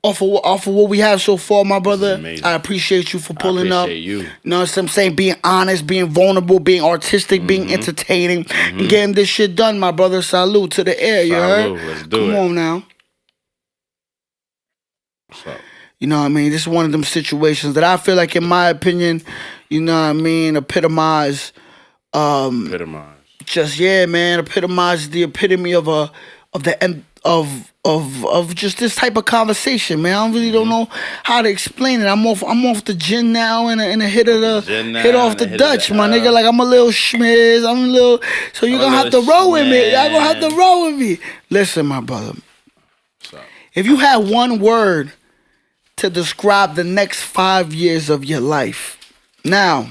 off of what we have so far, my brother, I appreciate you for pulling up. You know what I'm saying? Being honest, being vulnerable, being artistic, being entertaining, and getting this shit done, my brother. Salute to the air, you heard? Let's do Come on now. What's up? You know what I mean? This is one of them situations that I feel like, in my opinion, you know what I mean, epitomize. Just epitomize the epitome of just this type of conversation, man. I really don't know how to explain it. I'm off the gin now and a hit of the Dutch, my nigga. Like, I'm a little schmiz. So you're gonna have to roll with me. Y'all gonna have to roll with me. Listen, my brother. If you had one word to describe the next 5 years of your life. Now,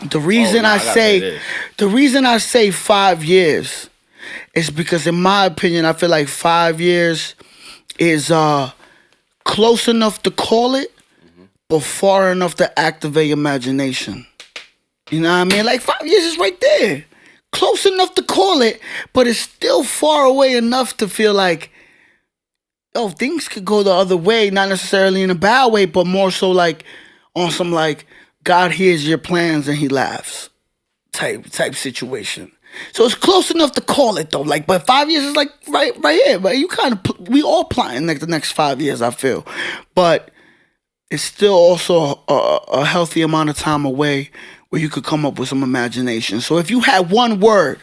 the reason I say 5 years is because, in my opinion, I feel like 5 years is close enough to call it, but far enough to activate imagination. You know what I mean? Like, 5 years is right there. Close enough to call it, but it's still far away enough to feel like, oh, things could go the other way, not necessarily in a bad way, but more so like on some like God hears your plans and he laughs type situation. So it's close enough to call it though. Like, but 5 years is like right here. But you we all plotting like the next 5 years, I feel, but it's still also a healthy amount of time away where you could come up with some imagination. So if you had one word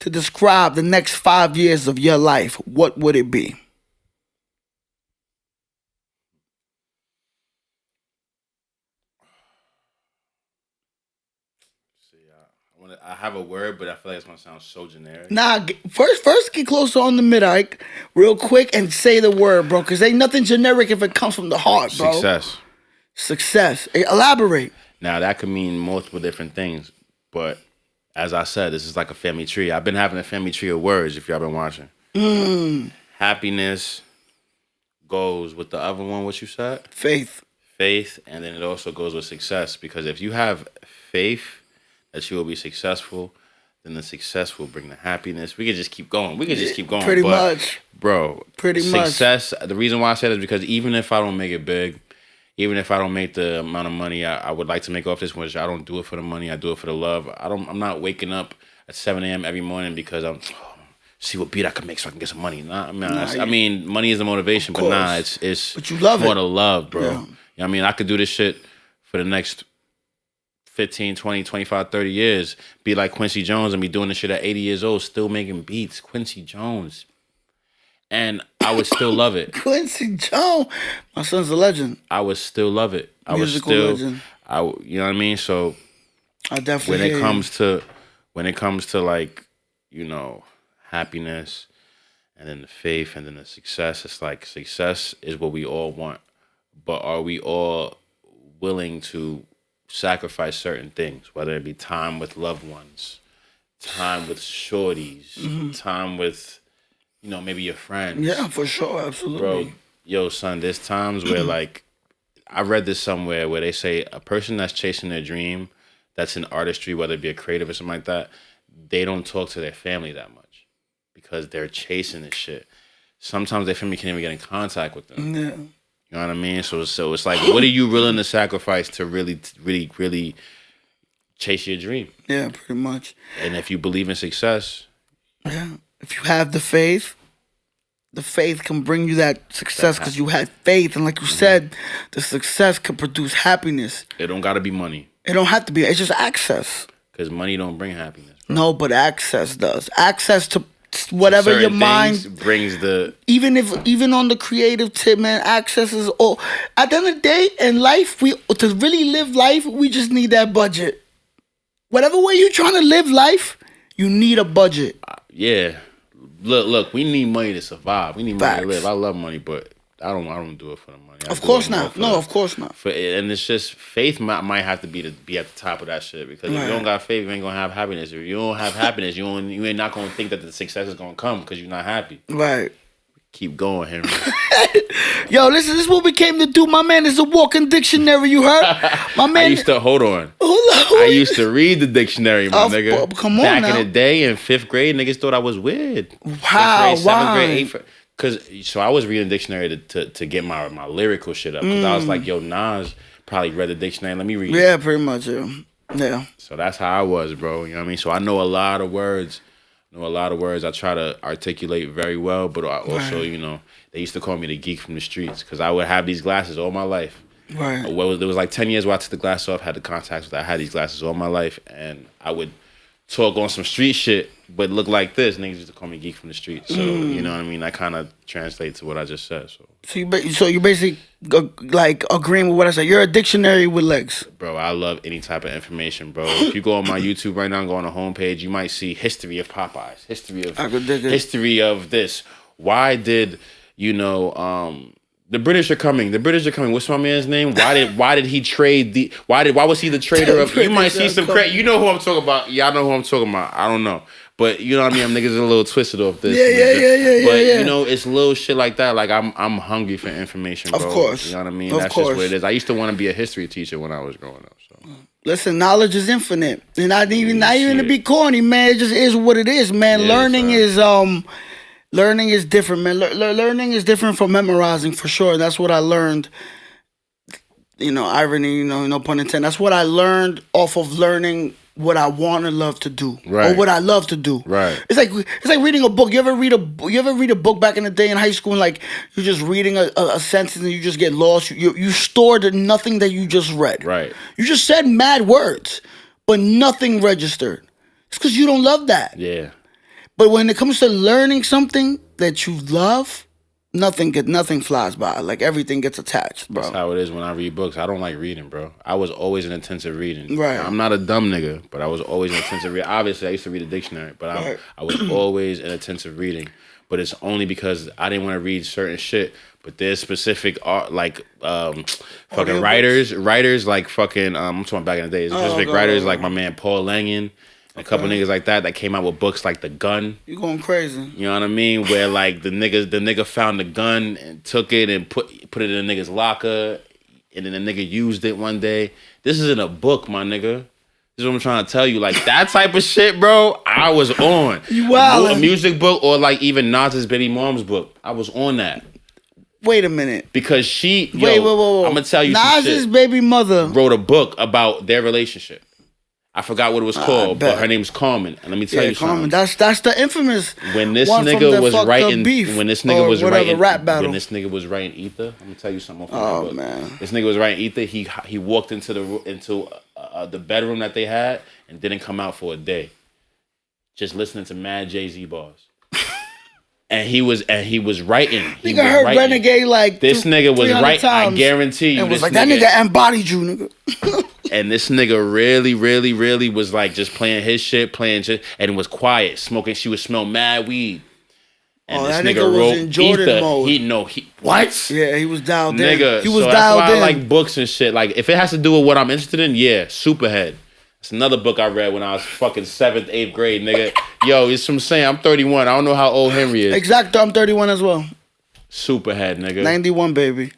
to describe the next 5 years of your life, what would it be? I have a word, but I feel like it's gonna sound so generic. Nah, first get closer on the mid-mic real quick and say the word, bro, because ain't nothing generic if it comes from the heart, bro. Success. Elaborate. Now, that could mean multiple different things, but as I said, this is like a family tree. I've been having a family tree of words, if y'all been watching. Happiness goes with the other one, what you said? Faith, and then it also goes with success, because if you have faith that you will be successful, then the success will bring the happiness. We could just keep going. Pretty much. Bro, Pretty much. Success, the reason why I said it is because even if I don't make it big, even if I don't make the amount of money I would like to make off this, which I don't do it for the money, I do it for the love. I'm not waking up at 7 a.m. every morning because I'm see what beat I can make so I can get some money. I mean, money is the motivation, but it's but you love for it. the love, bro. Yeah. You know what I mean? I could do this shit for the next 15, 20, 25, 30 years, be like Quincy Jones and be doing this shit at 80 years old, still making beats. Quincy Jones. And I would still love it. Quincy Jones. My son's a legend. I would still love it. Musical legend. You know what I mean? So I definitely when it comes to like, you know, happiness and then the faith and then the success, it's like success is what we all want. But are we all willing to sacrifice certain things, whether it be time with loved ones, time with shorties, time with, you know, maybe your friends. Yeah, for sure, absolutely. Bro, yo, son, there's times where, like, I read this somewhere where they say a person that's chasing their dream, that's in artistry, whether it be a creative or something like that, they don't talk to their family that much because they're chasing this shit. Sometimes their family can't even get in contact with them. Yeah. You know what I mean? So it's like, what are you willing to sacrifice to really chase your dream? Yeah, pretty much. And if you believe in success, yeah, if you have the faith can bring you that success because you had faith. And like you said, the success can produce happiness. It don't gotta be money. It don't have to be. It's just access. Because money don't bring happiness, bro. No, but access does. Access to whatever certain your mind brings the. Even on the creative tip, man, access is all. At the end of the day, in life, to really live life, we just need that budget. Whatever way you're trying to live life, you need a budget. Yeah. Look, we need money to survive. We need money to live. I love money, but I don't do it for the money. Of course not. No, of course not. And it's just faith might have to be at the top of that shit, because if you don't got faith, you ain't gonna have happiness. If you don't have happiness, you ain't not gonna think that the success is gonna come because you're not happy. Right. Keep going, Henry. Yo, listen, this is what we came to do. My man is a walking dictionary, you heard? My man. Hold on. I used to read the dictionary, my nigga. Come on Back now. in the day, in 5th grade, niggas thought I was weird. Wow, 5th grade, 7th why? grade, 8th grade. So I was reading the dictionary to get my lyrical shit up. Because I was like, yo, Nas probably read the dictionary. Let me read it. Yeah, pretty much, yeah. So that's how I was, bro. You know what I mean? So I know a lot of words. I try to articulate very well, but I also, you know, they used to call me the geek from the streets because I would have these glasses all my life. Right. Well, there was like 10 years where I took the glasses off, had the contacts, I had these glasses all my life, and I would talk on some street shit, but look like this. Niggas used to call me geek from the streets. So, you know what I mean? That kind of translates to what I just said. So you basically like agreeing with what I said. You're a dictionary with legs. Bro, I love any type of information, bro. If you go on my YouTube right now and go on the homepage, you might see history of Popeyes, history of this. Why did, you know, the British are coming. What's my man's name? Why did he trade why was he the trader of? You might see some credit. You know who I'm talking about. Y'all know who I'm talking about. I don't know. But you know what I mean? Niggas are a little twisted off this. Yeah. But you know, it's little shit like that. Like I'm hungry for information, bro. Of course. You know what I mean? Of That's course. just what it is. I used to want to be a history teacher when I was growing up. So Listen, knowledge is infinite. And not even to be corny, man. It just is what it is, man. Yeah, Learning is different, man. Learning is different from memorizing, for sure. That's what I learned. You know, irony, no pun intended. That's what I learned off of learning what I want to love to do, right, or what I love to do. Right. It's like reading a book. You ever read a book back in the day in high school, and like you're just reading a sentence and you just get lost. You stored nothing that you just read. Right. You just said mad words, but nothing registered. It's because you don't love that. Yeah. But when it comes to learning something that you love, nothing flies by. Like everything gets attached, bro. That's how it is when I read books. I don't like reading, bro. I was always an intensive reading. Right. I'm not a dumb nigga, but I was always an intensive reading. Obviously, I used to read a dictionary, but I was always an intensive reading. But it's only because I didn't want to read certain shit. But there's specific art, like fucking writers like fucking I'm talking back in the day. There's specific writers like my man Paul Langan. A couple niggas like that came out with books like The Gun. You going crazy. You know what I mean? Where like the nigga found the gun and took it and put it in a nigga's locker, and then the nigga used it one day. This isn't a book, my nigga. This is what I'm trying to tell you. Like that type of shit, bro, I was on. You wildin'. A music book or like even Nas's baby mom's book. I was on that. Wait a minute. Because she wait. I'm gonna tell you some shit. Nas's baby mother wrote a book about their relationship. I forgot what it was called, but her name's Carmen. And let me tell you Carmen. something. That's the infamous. When this one nigga was the writing, beef when this nigga was writing, rap battle. when this nigga was writing Ether, I'm gonna tell you something. Oh man, this nigga was writing Ether. He walked into the bedroom that they had and didn't come out for a day, just listening to mad Jay-Z bars. And he was writing. Nigga heard Renegade like this nigga was writing. I guarantee you. And was like that nigga embodied you, nigga. And this nigga really was like just playing his shit, and it was quiet, smoking. She would smell mad weed. And this that nigga was wrote in Jordan mode. What? Yeah, he was dialed in. Nigga, he was so dialed that's why in. I like books and shit. Like if it has to do with what I'm interested in, yeah, Superhead. It's another book I read when I was fucking 7th, 8th grade, nigga. Yo, it's from saying I'm 31. I don't know how old Henry is. Exactly, I'm 31 as well. Superhead, nigga. 91, baby.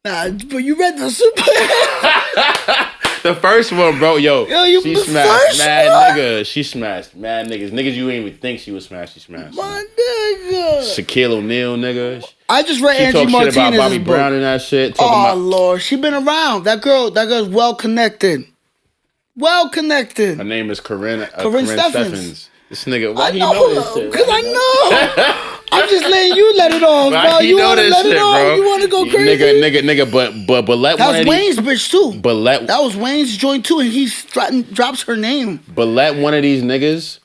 Nah, but you read the Superhead. The first one, bro. Yo she smashed mad one? nigga. She smashed mad niggas. Niggas you ain't even think she would smash. She smashed. My nigga. Shaquille O'Neal, nigga. I just read she Angie talk Martinez's shit about Bobby book. Brown and that shit. Oh Lord, she been around. That girl's well connected. Well connected. Her name is Corinne Stephens. This nigga, why I he know this shit? Because I know. I'm just letting you let it off, bro. You want to let it off? Bro. You want to go crazy? Nigga, but let that was Wayne's bitch too. That was Wayne's joint too, and he drops her name. But let one of these niggas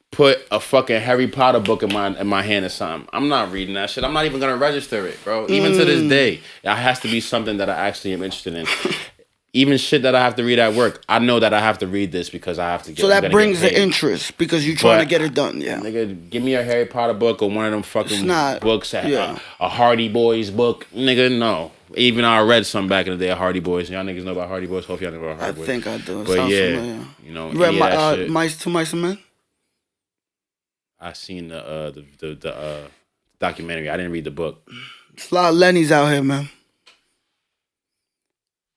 put a fucking Harry Potter book in my hand or something. I'm not reading that shit. I'm not even gonna register it, bro. Even to this day, it has to be something that I actually am interested in. Even shit that I have to read at work, I know that I have to read this because I have to get. So that brings the interest because you're trying to get it done. Yeah, nigga, give me a Harry Potter book or one of them fucking books. A Hardy Boys book, nigga. No, even I read some back in the day of Hardy Boys. Y'all niggas know about Hardy Boys. Hope y'all know about Hardy Boys. I think I do. But sounds yeah, familiar. you know, you read Mice and Men? I seen the documentary. I didn't read the book. There's a lot of Lenny's out here, man.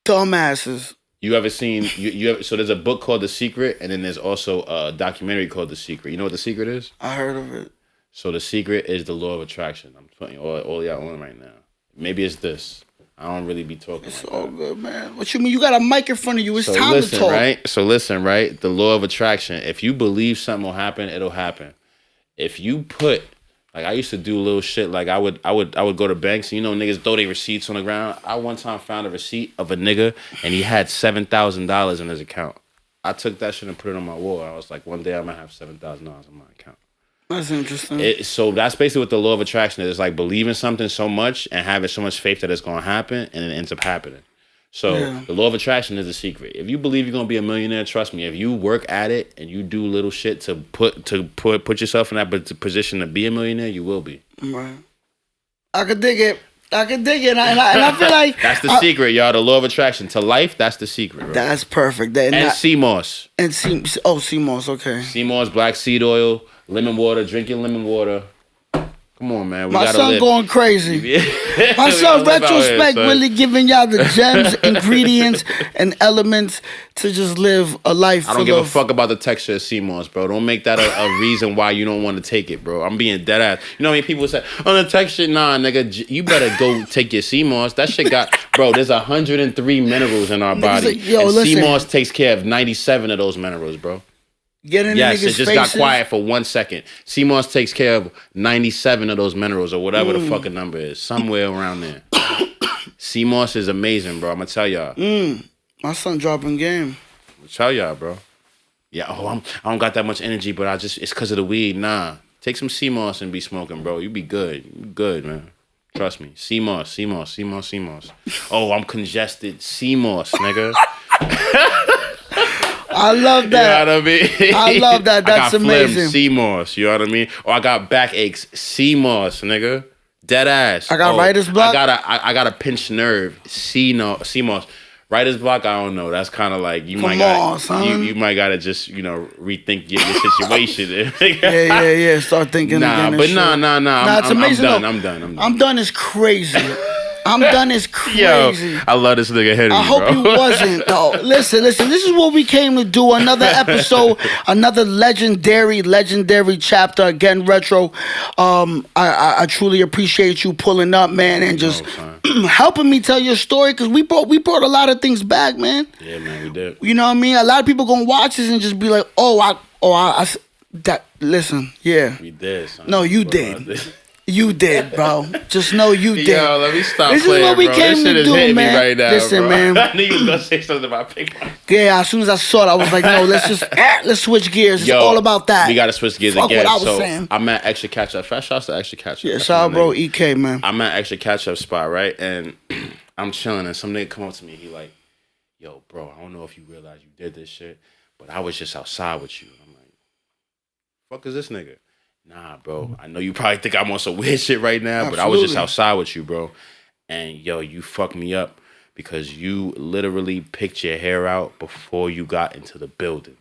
Dumbasses. You ever seen so there's a book called The Secret, and then there's also a documentary called The Secret. You know what The Secret is? I heard of it. So The Secret is the law of attraction. I'm putting all y'all on right now. Maybe it's this. I don't really be talking. It's like all that. good, man. What you mean? You got a mic in front of you. It's time to talk. Right? So listen, right? The law of attraction. If you believe something will happen, it'll happen. If you put like I used to do little shit like I would go to banks and you know niggas throw their receipts on the ground. I one time found a receipt of a nigga and he had $7,000 in his account. I took that shit and put it on my wall. I was like, one day I'm gonna have $7,000 in my account. That's interesting. So that's basically what the law of attraction is. It's like believing something so much and having so much faith that it's gonna happen and it ends up happening. So the law of attraction is a secret. If you believe you're gonna be a millionaire, trust me. If you work at it and you do little shit to put yourself in that position to be a millionaire, you will be. Right. I could dig it. And I feel like that's the secret, y'all. The law of attraction to life. That's the secret, bro. That's perfect. And sea moss. Sea moss. Okay. Sea moss, black seed oil, lemon water. Drink your lemon water. Come on, man. My son going crazy. My son Retrospec really giving y'all the gems, ingredients, and elements to just live a life. I don't give a fuck about the texture of sea moss, bro. Don't make that a reason why you don't want to take it, bro. I'm being dead ass. You know how many people say, oh, the texture? Nah, nigga. You better go take your sea moss. That shit got, bro, there's 103 minerals in our body. Sea moss takes care of 97 of those minerals, bro. Yes, it just got quiet for 1 second. Sea moss takes care of 97 of those minerals or whatever the fucking number is. Somewhere around there. Sea moss is amazing, bro. I'm going to tell y'all. My son dropping game. I'm going to tell y'all, bro. Yeah, I don't got that much energy, but it's because of the weed. Nah. Take some sea moss and be smoking, bro. You be good. You good, man. Trust me. CMOS. Oh, I'm congested. CMOS, nigga. I love that. You know what I mean? I love that. That's I got amazing. phlegm, CMOS. You know what I mean? Or I got backaches. CMOS, nigga. Dead ass. I got writer's block. I got a pinched nerve. CMOS. Writer's block, I don't know. That's kind of like you might gotta just rethink your situation. yeah. Start thinking again. Nah. It's amazing. I'm done. I'm done is crazy. I'm done is crazy. Yo, I love this nigga Henry. I hope bro. you wasn't though. Listen. This is what we came to do. Another episode, another legendary chapter. Again, Retro. I truly appreciate you pulling up, man, and just helping me tell your story because we brought a lot of things back, man. Yeah, man, we did. You know what I mean? A lot of people gonna watch this and just be like, listen, yeah. We did. Son. No, you did. You did, bro. Just know you did. Yo, let me stop this playing, is what we bro. came This shit to is do, hitting man. me right now, Listen, bro. man. I knew you was gonna say something about Pink. Yeah, as soon as I saw it, I was like, no, let's switch gears. It's all about that. We gotta switch gears Fuck again. what I was saying. I'm at Extra Catch Up. Fresh shouts to Extra Catch Up. Yeah, shout out, bro, EK, man. I'm at Extra Catch Up spot, right? And I'm chilling, and some nigga come up to me. He like, yo, bro, I don't know if you realize you did this shit, but I was just outside with you. And I'm like, fuck is this nigga? Nah, bro. I know you probably think I'm on some weird shit right now, but I was just outside with you, bro. And yo, you fucked me up because you literally picked your hair out before you got into the building.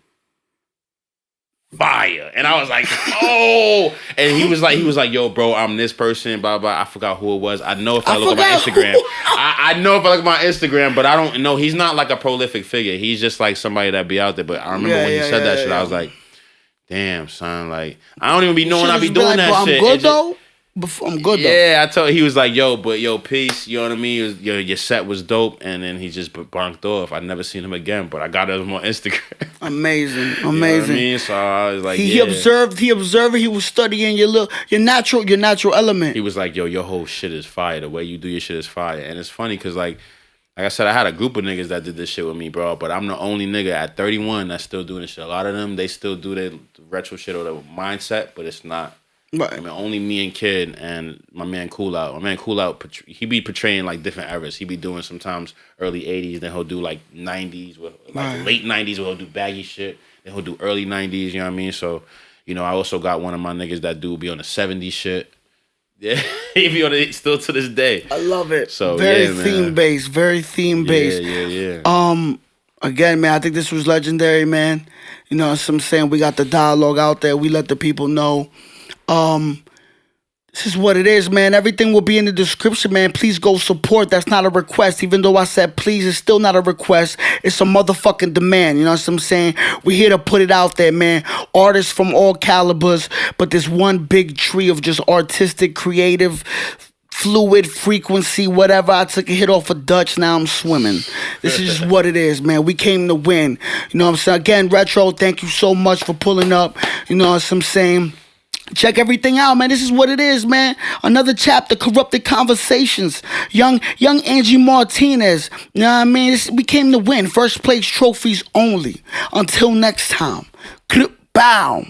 Fire. And I was like, oh. And he was like, yo, bro, I'm this person, blah, blah. I forgot who it was. I know if I look at my Instagram. I know if I look at my Instagram, but I don't know. He's not like a prolific figure. He's just like somebody that be out there. But I remember when he said that shit, I was like, damn, son, like, I don't even be knowing I be doing that shit. I'm good, though? I'm good, though. Yeah, I told he was like, yo, peace, you know what I mean? Was, your set was dope, and then he just bonked off. I never seen him again, but I got him on Instagram. Amazing. You know what I mean? So I was like, he observed, he was studying your natural element. He was like, yo, your whole shit is fire. The way you do your shit is fire. And it's funny, because like I said, I had a group of niggas that did this shit with me, bro, but I'm the only nigga at 31 that's still doing this shit. A lot of them, they still do their retro shit or their mindset, but it's not. Right. I mean, only me and Kid and my man Cool Out. My man Cool Out, he be portraying like different eras. He be doing sometimes early 80s, then he'll do like 90s, late 90s where he'll do baggy shit. Then he'll do early 90s, you know what I mean? So, I also got one of my niggas that do be on the 70s shit. Yeah, he be on it still to this day. I love it. So very yeah, theme based, very theme based. Yeah. Again, man, I think this was legendary, man. You know what I'm saying? We got the dialogue out there. We let the people know. This is what it is, man. Everything will be in the description, man. Please go support. That's not a request. Even though I said please, it's still not a request. It's a motherfucking demand. You know what I'm saying? We're here to put it out there, man. Artists from all calibers, but there's one big tree of just artistic, creative, fluid, frequency, whatever. I took a hit off of Dutch. Now I'm swimming. This is just what it is, man. We came to win. You know what I'm saying? Again, Retro, thank you so much for pulling up. You know what I'm saying? Check everything out, man. This is what it is, man. Another chapter, Corrupted Conversations. Young Angie Martinez. You know what I mean? We came to win. First place trophies only. Until next time. Bow.